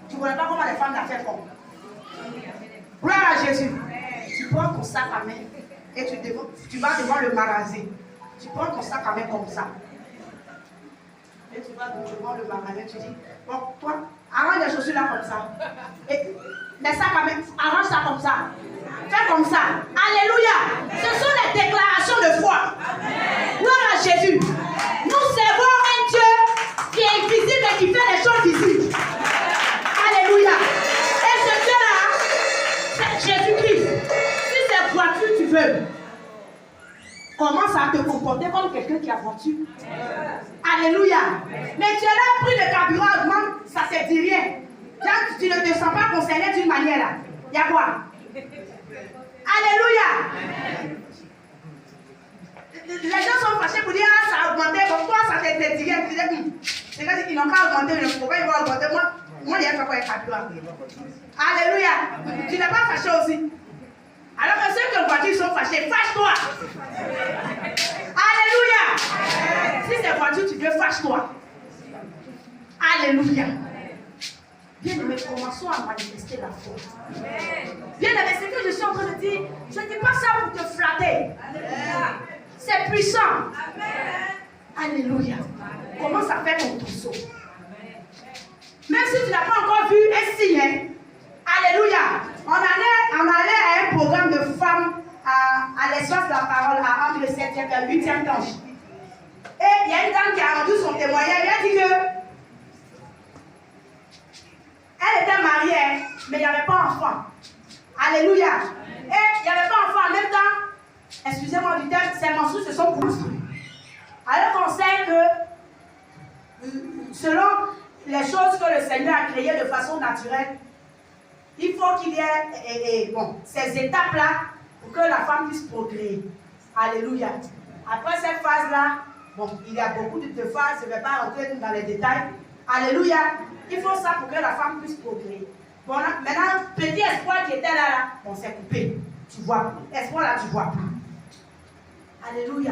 Tu connais pas comment les femmes d'affaires font? Gloire à Jésus. Tu prends ton sac à main et tu vas devant le magasin. Tu prends ton sac à main comme ça. Et tu vas devant le magasin, tu dis, bon, toi, arrange les chaussures là comme ça. Et les sacs à main, arrange ça comme ça. Fais comme ça. Alléluia. Ce sont les déclarations de foi. Gloire à Jésus. Nous servons un Dieu qui est invisible et qui fait les choses visibles. Alléluia. Et ce Dieu-là, c'est Jésus-Christ. Si c'est voiture tu veux, commence à te comporter comme quelqu'un qui a voiture. Alléluia. Mais tu es là, pris le carburant, demande, ça ne te dit rien. Quand tu ne te sens pas concerné d'une manière là. Il y a quoi? Alléluia. Les gens sont fâchés pour dire, ah, ça a augmenté, donc toi, ça te dit rien. Tu dis, c'est quand ils n'ont qu'à augmenter, mais pourquoi ils vont augmenter? Moi, il y a fait quoi avec carburant? Alléluia. Tu n'es pas fâché aussi. Alors que ceux qui ont voiture sont fâchés, fâche-toi. Alléluia. Si c'est voiture, tu veux, fâche-toi. Alléluia. Bien-aimés, commençons à manifester la foi. Bien-aimés, ce que je suis en train de dire, je ne dis pas ça pour te flatter. C'est puissant. Alléluia. Commence à faire ton trousseau. Même si tu n'as pas encore vu un signe, alléluia. On allait à un programme de femmes à l'espace de la parole, entre le 7e et le 8e ange. Et il y a une dame qui a rendu son témoignage. Elle a dit que elle était mariée, mais il n'y avait pas d'enfant. Alléluia. Et il n'y avait pas d'enfant en même temps. Excusez-moi du terme, ses menstrues se sont construites. Alors qu'on sait que, selon les choses que le Seigneur a créées de façon naturelle, il faut qu'il y ait ces étapes-là pour que la femme puisse procréer. Alléluia. Après cette phase-là, il y a beaucoup de phases, je ne vais pas rentrer dans les détails. Alléluia. Il faut ça pour que la femme puisse procréer. Bon, là, maintenant, petit espoir qui était là, c'est coupé. Tu vois plus. Espoir là, tu vois plus. Alléluia.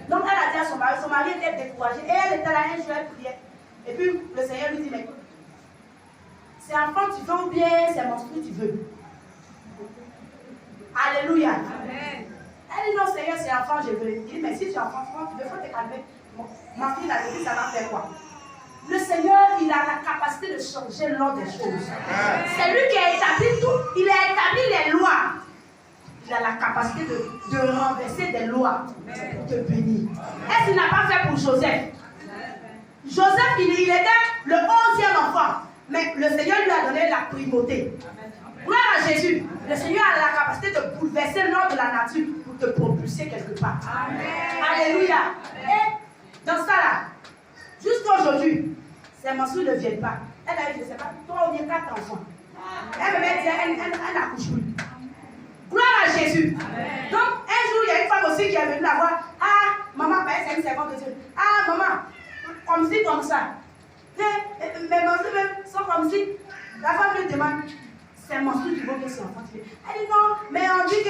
Donc elle a dit à son mari était découragé. Et elle était là un jour, elle priait. Et puis le Seigneur lui dit, mais c'est enfant tu veux ou bien c'est monstrueux tu veux? Alléluia. Amen. Elle dit non Seigneur, c'est enfant je veux. Il dit, mais si tu es enfant, tu veux, faut te calmer. Ma fille a dit, ça va faire quoi? Le Seigneur, il a la capacité de changer l'ordre des choses. C'est lui qui a établi tout. Il a établi les lois. Il a la capacité de renverser des lois pour te bénir. Est-ce qu'il n'a pas fait pour Joseph? Joseph, il était le 11e enfant. Mais le Seigneur lui a donné la primauté. Gloire à Jésus. Le Seigneur a la capacité de bouleverser l'ordre de la nature pour te propulser quelque part. Amen. Alléluia. Et dans ça là, jusqu'à aujourd'hui, ces menstrues ne viennent pas. Elle a eu, je ne sais pas, 3 ou bien 4 enfants. Elle me met dire, elle n'accouche plus. Gloire à Jésus. Amen. Donc, un jour, il y a une femme aussi qui est venue la voir. Ah, maman, c'est une servante de Dieu. Ah, maman, comme ci, comme ça. Mes menstrues même sont comme si. La femme lui demande, c'est menstrues qui vont bien sur l'enfant. Elle dit non, mais on dit que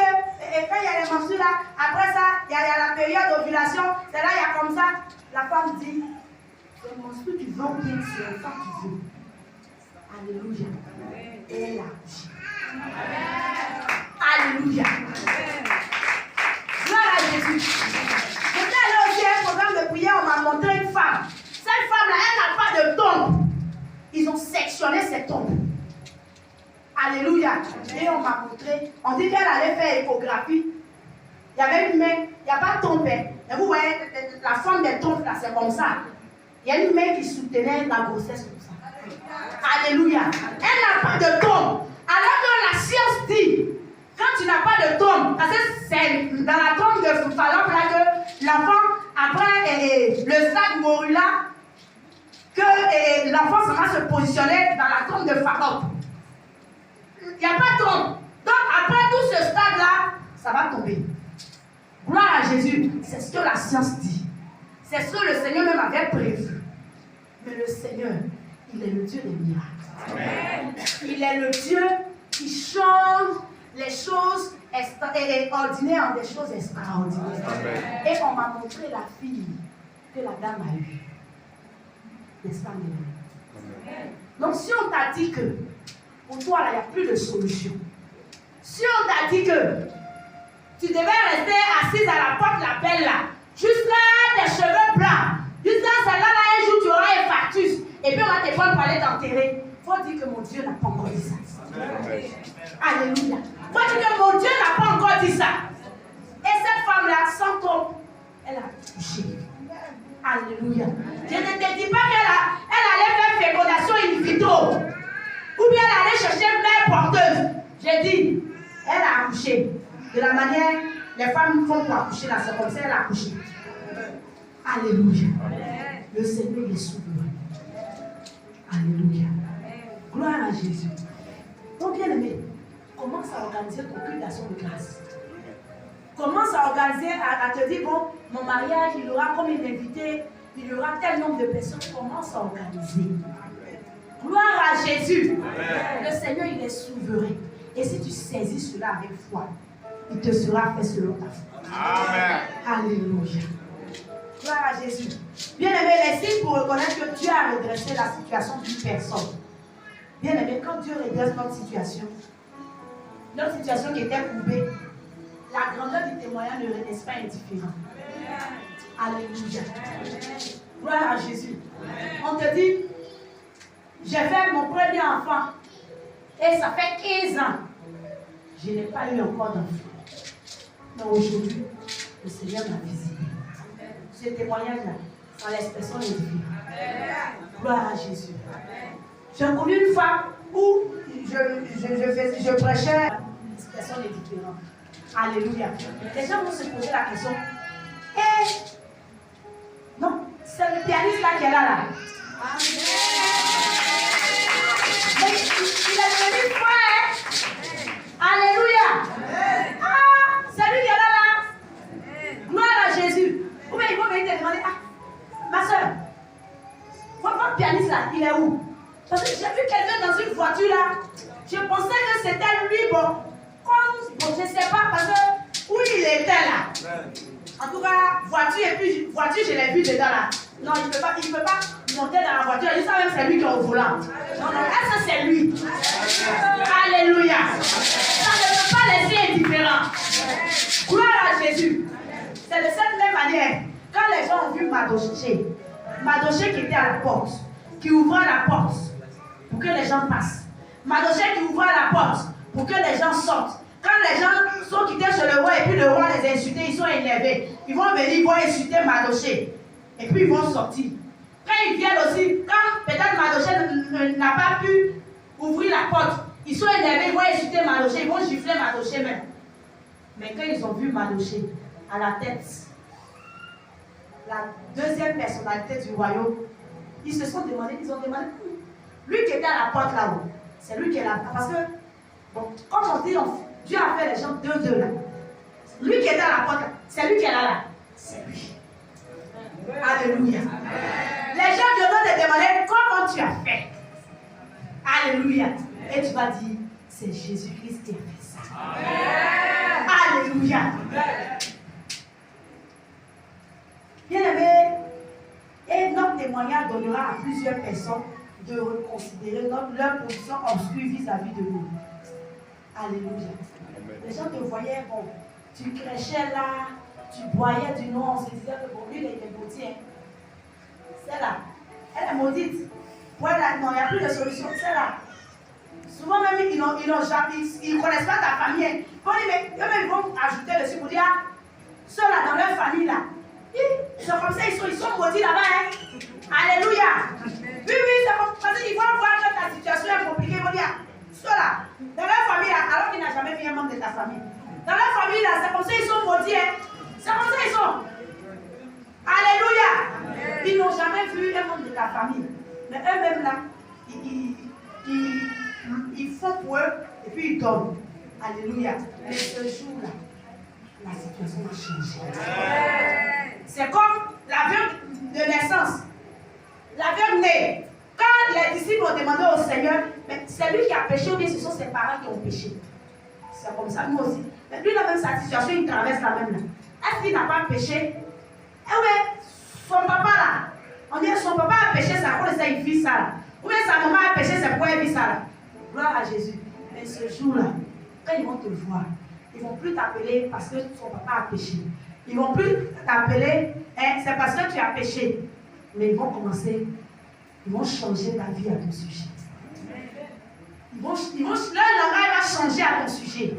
quand il y a les menstrues là, après ça, il y a la période d'ovulation, c'est là, il y a comme ça. La femme dit, c'est menstrues qui vont bien sur l'enfant qui veut. Alléluia. Et elle a dit. Alléluia. Gloire à Jésus. J'étais allée aussi à un programme de prière, on m'a montré une femme. Cette femme-là, elle n'a pas de tombe. Ils ont sectionné ses tombes. montré, on dit qu'elle allait faire échographie. Il y avait une main, il n'y a pas de tombe. Et vous voyez, la forme des tombes là, c'est comme ça. Il y a une main qui soutenait la grossesse comme ça. Alléluia. Elle n'a pas de tombe. Alors que la science dit, quand tu n'as pas de tombe, parce que c'est dans la tombe de Fallope là que l'enfant, après le stade morula, que l'enfant va se positionner dans la tombe de Fallope. Il n'y a pas de tombe. Donc après tout ce stade-là, ça va tomber. Gloire à Jésus. C'est ce que la science dit. C'est ce que le Seigneur même avait prévu. Mais le Seigneur, il est le Dieu des miracles. Amen. Il est le Dieu qui change les choses ordinaires en des choses extraordinaires. Amen. Et on m'a montré la fille que la dame a eue. N'est-ce pas, Amen. Donc si on t'a dit que pour toi, il n'y a plus de solution. Si on t'a dit que tu devais rester assise à la porte de la belle là, jusqu'à tes cheveux blancs, jusqu'à celle-là, un jour tu auras un infarctus, et puis on va te prendre pour aller t'enterrer. Il faut dire que mon Dieu n'a pas encore dit ça. Amen. Alléluia. Il faut dire que mon Dieu n'a pas encore dit ça. Et cette femme-là, sans tombe, elle a touché. Alléluia. Je ne te dis pas qu'elle allait faire fécondation in vitro. Ou bien elle allait chercher une mère porteuse. J'ai dit, elle a accouché. De la manière, les femmes font pour accoucher là, c'est comme ça elle a accouché. Alléluia. Le Seigneur est souverain. Alléluia. Gloire à Jésus. Donc bien aimé, commence à organiser ton culte d'action de grâce. Commence à organiser, à te dire, bon, mon mariage, il y aura combien d'invités, il y aura tel nombre de personnes. Commence à organiser. Gloire à Jésus. Amen. Le Seigneur, il est souverain. Et si tu saisis cela avec foi, il te sera fait selon ta foi. Amen. Alléluia. Gloire à Jésus. Bien aimé, les signes pour reconnaître que Dieu a redressé la situation d'une personne. Bien aimé, quand Dieu redresse notre situation qui était courbée, la grandeur du témoignage ne reste pas indifférent. Alléluia. Gloire à Jésus. On te dit, j'ai fait mon premier enfant et ça fait 15 ans. Je n'ai pas eu encore d'enfant. Mais aujourd'hui, le Seigneur m'a visité. Ce témoignage-là, ça laisse personne indifférent. Gloire à Jésus. J'ai connu une femme où je prêchais, personne n'est différente. Alléluia. Les gens vont se poser la question. Non, c'est le pianiste là qui est là. Mais il est devenu frère. Alléluia. Ah, c'est lui qui est là. Gloire à Jésus. Ou bien il faut venir te demander, ma soeur, votre pianiste là, il est où? Parce que j'ai vu quelqu'un dans une voiture là. Je pensais que c'était lui, bon. Comme, je ne sais pas, parce que où il était là. En tout cas, voiture, et puis voiture, je l'ai vu dedans là. Non, il ne peut pas monter dans la voiture. Il dit ça même, c'est lui qui est au volant. Non, ça c'est lui. Alléluia. Ça ne peut pas laisser indifférent. Gloire à Jésus. C'est de cette même manière, quand les gens ont vu Madoché qui était à la porte, qui ouvrait la porte pour que les gens passent. Madoché qui ouvrait la porte pour que les gens sortent. Quand les gens sont quittés chez le roi et puis le roi les a insultés, ils sont énervés. Ils vont venir, ils vont insulter Madoché. Et puis ils vont sortir. Quand ils viennent aussi, quand peut-être Madoché n'a pas pu ouvrir la porte, ils sont énervés, ils vont insulter Madoché, ils vont gifler Madoché même. Mais quand ils ont vu Madoché à la tête, la deuxième personnalité du royaume, ils se sont demandé, lui qui était à la porte là-haut, c'est lui qui est là. Parce que, bon, comme on dit, Dieu a fait les gens deux là. Lui qui était à la porte là, c'est lui qui est là. C'est lui. Alléluia. Les gens viendront te demander comment tu as fait. Alléluia. Et tu vas dire, c'est Jésus-Christ qui a fait ça. Amen. Alléluia. Bien aimé, et notre témoignage donnera à plusieurs personnes de reconsidérer leur position obscure vis-à-vis de nous. Alléluia. Les gens te voyaient, bon, tu crêchais là, tu broyais du nom, on se disait que bon, lui, il était maudit. C'est là. Elle est maudite. Ouais, là, non, il n'y a plus de solution. C'est là. Souvent même, ils ne connaissent pas ta famille. Ils vont ajouter dessus pour dire, ceux là dans leur famille là, c'est comme ça, ils sont maudits là-bas. Hein? Alléluia. Oui, c'est comme ça. Ils vont voir que ta situation est compliquée. Ils vont dire, ceux là, dans leur famille là, alors qu'il n'a jamais vu un membre de ta famille. Dans leur famille là, c'est comme ça, ils sont maudits. Hein? C'est comme ça, ils sont. Alléluia. Ils n'ont jamais vu un membre de ta famille. Mais eux-mêmes là, ils font pour eux et puis ils donnent. Alléluia. Mais ce jour-là, la situation a changé. C'est comme l'aveugle de naissance. L'aveugle né. Quand les disciples ont demandé au Seigneur, mais c'est lui qui a péché ou bien ce sont ses parents qui ont péché. C'est comme ça, nous aussi. Mais lui, il a même sa situation, il traverse la même là. Est-ce qu'il n'a pas péché? Eh oui, son papa là. On dit son papa a péché, c'est à cause de ça, il vit ça là. Ou bien sa maman a péché, c'est pourquoi elle vit ça là. Gloire à Jésus. Mais ce jour-là, quand ils vont te voir, ils ne vont plus t'appeler parce que son papa a péché. Ils ne vont plus t'appeler, c'est parce que tu as péché. Mais ils vont commencer, ils vont changer ta vie à ton sujet. Leur langage va changer à ton sujet.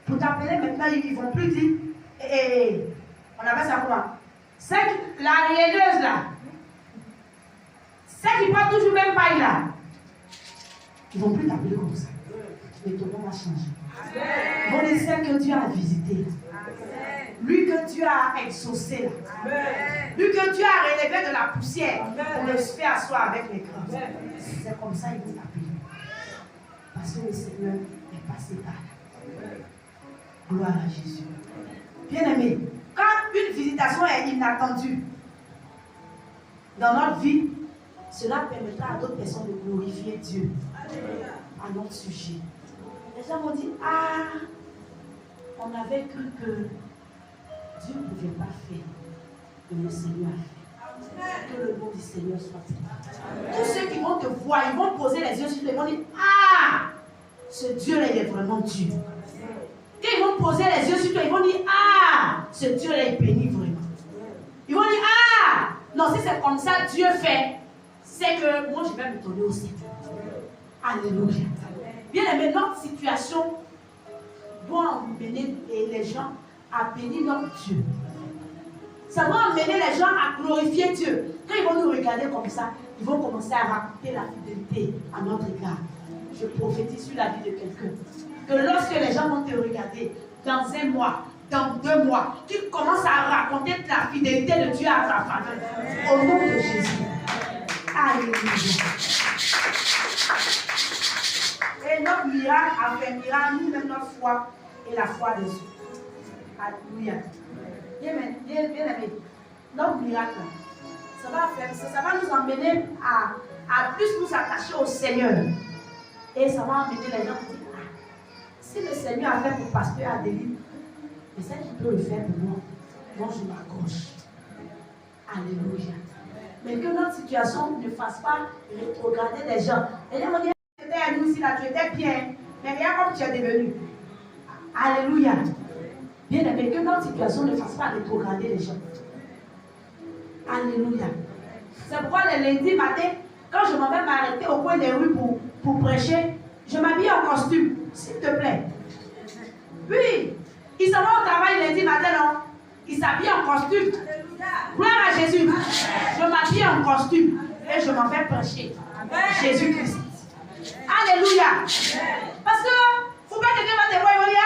Pour t'appeler maintenant, ils ne vont plus dire, on appelle ça quoi? C'est la rieneuse là. C'est qui prend toujours même paille là. Ils ne vont plus t'appeler comme ça. Mais ton nom va changer. Ils vont dire celle que Dieu a visité. Lui que Dieu a exaucé là. Lui que Dieu a relevé de la poussière pour le faire asseoir avec les grands. C'est comme ça qu'ils vont t'appeler. Parce que le Seigneur est passé par là. Gloire à Jésus. Bien-aimé, quand une visitation est inattendue dans notre vie, cela permettra à d'autres personnes de glorifier Dieu à notre sujet. Les gens vont dire, ah, on avait cru que Dieu ne pouvait pas faire, mais le Seigneur a fait. Que le nom du Seigneur soit fait. Tous ceux qui vont te voir, ils vont poser les yeux sur toi, ils vont dire, ah, ce Dieu-là, il est vraiment Dieu. Quand ils vont poser les yeux sur toi, ils vont dire, ah, ce Dieu-là est béni vraiment. Ils vont dire, ah, non, si c'est comme ça, Dieu fait, c'est que moi, je vais me tourner au Seigneur. Alléluia. Bien aimé, notre situation doit emmener les gens à bénir notre Dieu. Ça doit emmener les gens à glorifier Dieu. Quand ils vont nous regarder comme ça, ils vont commencer à raconter la fidélité à notre égard. Je prophétise sur la vie de quelqu'un. Que lorsque les gens vont te regarder, dans un mois, dans 2 mois, tu commences à raconter la fidélité de Dieu à ta faveur. Au nom de Jésus. Alléluia. Et notre miracle affirmera nous-mêmes notre foi et la foi des autres. Alléluia. Bien aimé, notre miracle, ça va nous emmener à plus nous attacher au Seigneur. Et ça va emmener les gens à dire, ah, si le Seigneur a fait pour pasteur Adélie, mais c'est qu'il peut le faire pour moi. Moi, je m'accroche. Alléluia. Mais que notre situation ne fasse pas rétrograder les gens. Les gens vont dire, tu étais à nous ici, là, tu étais bien, mais regarde comme tu es devenu. Alléluia. Bien aimé, que notre situation ne fasse pas rétrograder les gens. Alléluia. C'est pourquoi le lundi matin, quand je m'en vais m'arrêter au coin des rues pour prêcher, je m'habille en costume, s'il te plaît. Oui, il s'en va au travail lundi matin, non? Il s'habille en costume. Gloire à Jésus. Je m'habille en costume et je m'en vais prêcher. Jésus-Christ. Alléluia. Parce que, il ne faut pas que quelqu'un va te voir et va dire,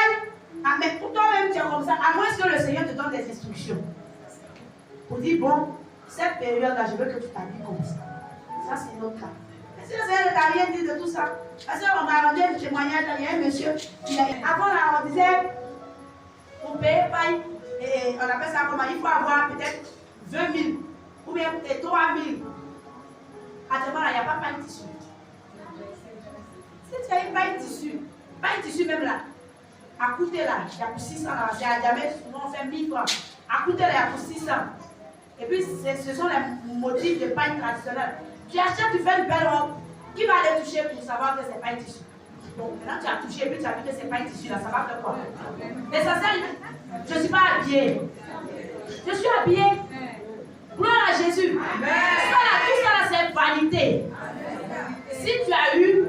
ah, mais pour toi-même, tu es comme ça, à moins que le Seigneur te donne des instructions. Pour dire, bon, cette période-là, je veux que tu t'habilles comme ça. Ça, c'est notre cas. Mais si le Seigneur ne t'a rien dit de tout ça, parce qu'on m'a rendu un témoignage, il y a un monsieur, avant, là, on disait, pour payer paille, et on appelle ça comment, il faut avoir peut-être 20 000, ou bien 3 000. Actuellement, là, il n'y a pas paille tissu. Si tu as une paille tissu même là, à coûter là, il y a pour 600 là, c'est à jamais, souvent on fait 1000 francs. À coûter là, il y a pour 600. Et puis, ce sont les motifs de paille traditionnelle. Tu achètes, tu fais une belle robe. Qui va aller toucher pour savoir que c'est paille tissu? Donc, maintenant tu as touché et puis tu as vu que c'est paille tissu là, ça va faire quoi? L'essentiel, je ne suis pas habillée. Je suis habillée. Gloire à Jésus. Tout ça là, c'est vanité. Si tu as eu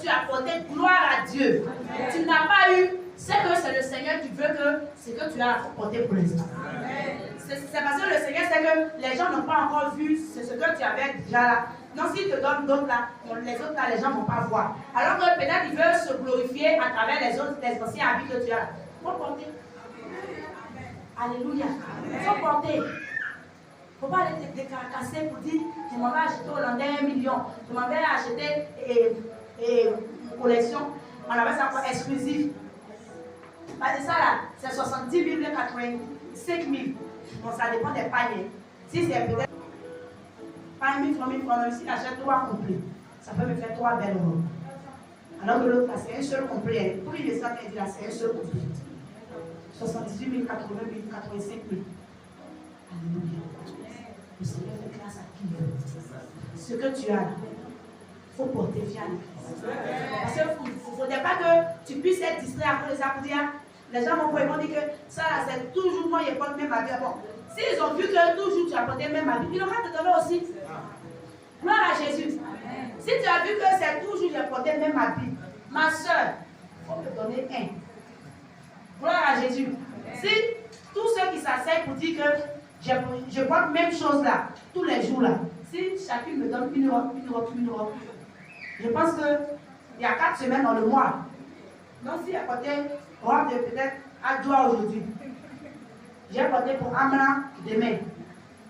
tu as porté gloire à Dieu. Tu n'as pas eu, c'est que c'est le Seigneur qui veut que ce que tu as porté pour l'instant. C'est parce que le Seigneur sait que les gens n'ont pas encore vu ce que tu avais déjà là. Non, s'il te donne d'autres là, les autres là, les gens ne vont pas voir. Alors que peut-être il veut se glorifier à travers les autres, les anciens habits que tu as. Il faut porter. Alléluia. Il faut porter. Il ne faut pas aller te décarcasser pour dire je m'en vais acheter au Hollandais 1 million. Je m'en vais acheter une collection. On appelle ça quoi? Exclusif. C'est ça là, c'est 70 000, 85 000. Bon, ça dépend des paniers. Si c'est peut-être pas 1 000 francs, 1 000 francs, même si j'achète 3 complets, ça peut me faire 3 belles robes. Alors que l'autre là, c'est un seul complet. Tous les messages qu'il dit là, c'est un seul complet. 78 000, 80 000, 85 000. Alléluia. Le Seigneur fait grâce à qui veut. Ce que tu as là, il faut porter fier à l'Église. Parce qu'il ne faudrait pas que tu puisses être distrait à cause de ça pour dire. Les gens vont dire que ça, c'est toujours moi, je porte même habit. Bon, s'ils ont vu que toujours tu as porté même habit, ils auront te donner aussi. Gloire à Jésus. Si tu as vu que c'est toujours je porté même habit, ma soeur, il faut me donner un. Gloire à Jésus. Si tous ceux qui s'asseyent pour dire que je porte même chose là, tous les jours là, si chacune me donne une robe, je pense qu'il y a 4 semaines dans le mois. Donc si j'ai porté robe de peut-être Adjoa aujourd'hui, j'ai porté pour Amna demain,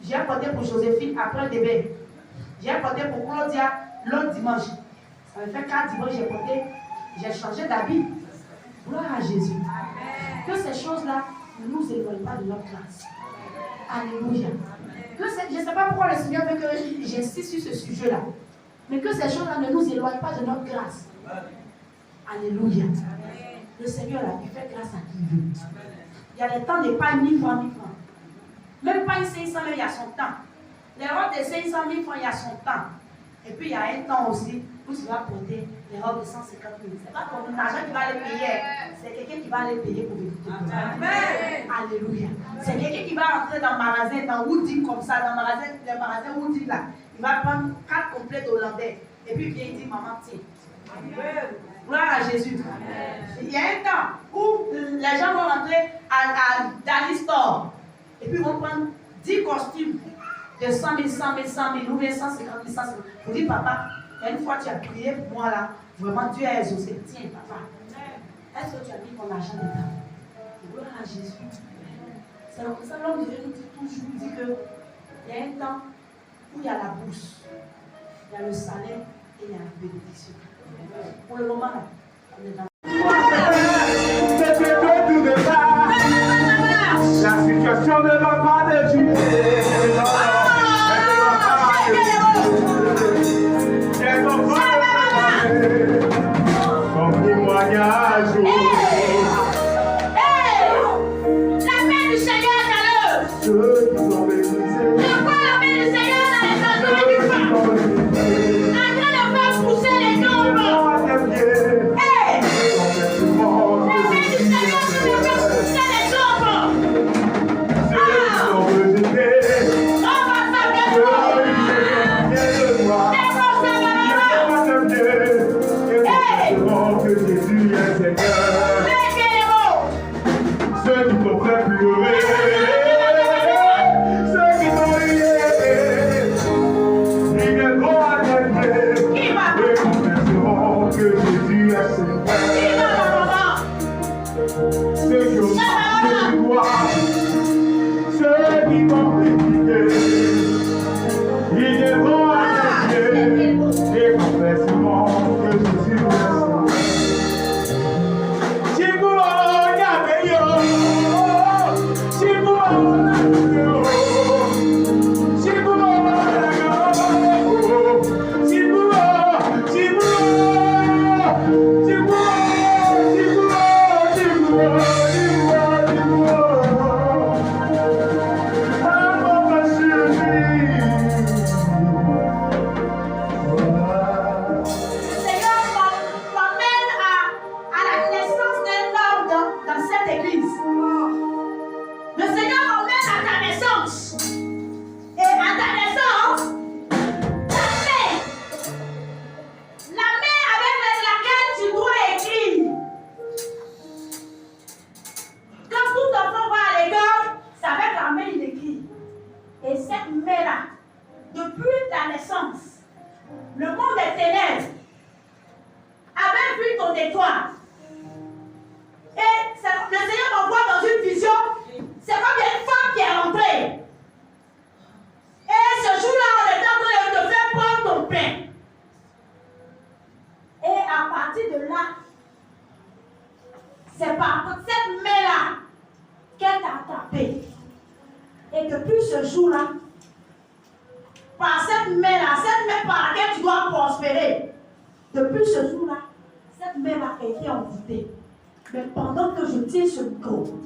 j'ai porté pour Joséphine après demain, j'ai porté pour Claudia l'autre dimanche. Ça me fait 4 dimanches j'ai changé d'habit. Gloire à Jésus. Que ces choses-là ne nous éloignent pas de notre grâce. Alléluia. Je ne sais pas pourquoi le Seigneur veut que j'insiste sur ce sujet-là. Mais que ces choses-là ne nous éloignent pas de notre grâce. Alléluia. Le Seigneur, là, il fait grâce à qui il veut. Il y a des temps de pas 1000 francs, 1000 francs. Même pas une 500 000, il y a son temps. Les robes de 500 000 francs, il y a son temps. Et puis il y a un temps aussi où tu vas porter les robes de 150 000. Ce n'est pas ton argent qui va les payer. C'est quelqu'un qui va les payer pour vivre. Amen. Alléluia. C'est quelqu'un qui va rentrer dans le magasin, dans Woody comme ça, dans le magasin Woody là. Il va prendre 4 complets hollandais. Et puis il vient, il dit, maman, tiens. Gloire à Jésus. Amen. Il y a un temps où les gens vont rentrer à Dali Store. Et puis ils vont prendre 10 costumes de 100 000, 100 000, 100 000, ou bien 150 000, 150 000. Vous dites, papa, une fois tu as prié pour moi là, vraiment Dieu a exaucé. Tiens, papa, est-ce que tu as mis ton argent dedans? Gloire à Jésus. C'est comme ça l'homme de Dieu nous dit toujours qu'il y a un temps où il y a la bourse, il y a le salaire et il y a la bénédiction. Pour le moment là, on est dans la situation ne va pas de Dieu. Comme témoignage. la main du Seigneur dans l'œuvre. Ceux qui sont baptisés. Je vois la main du Seigneur dans les maisons du Père. En train de faire pousser les nombres. La main du Seigneur fait pousser les nombres. Que Jésus est Seigneur. depuis ce jour-là, par cette main-là, cette main par laquelle tu dois prospérer, depuis ce jour-là, cette main-là a été envoûtée. Mais pendant que je tiens ce micro,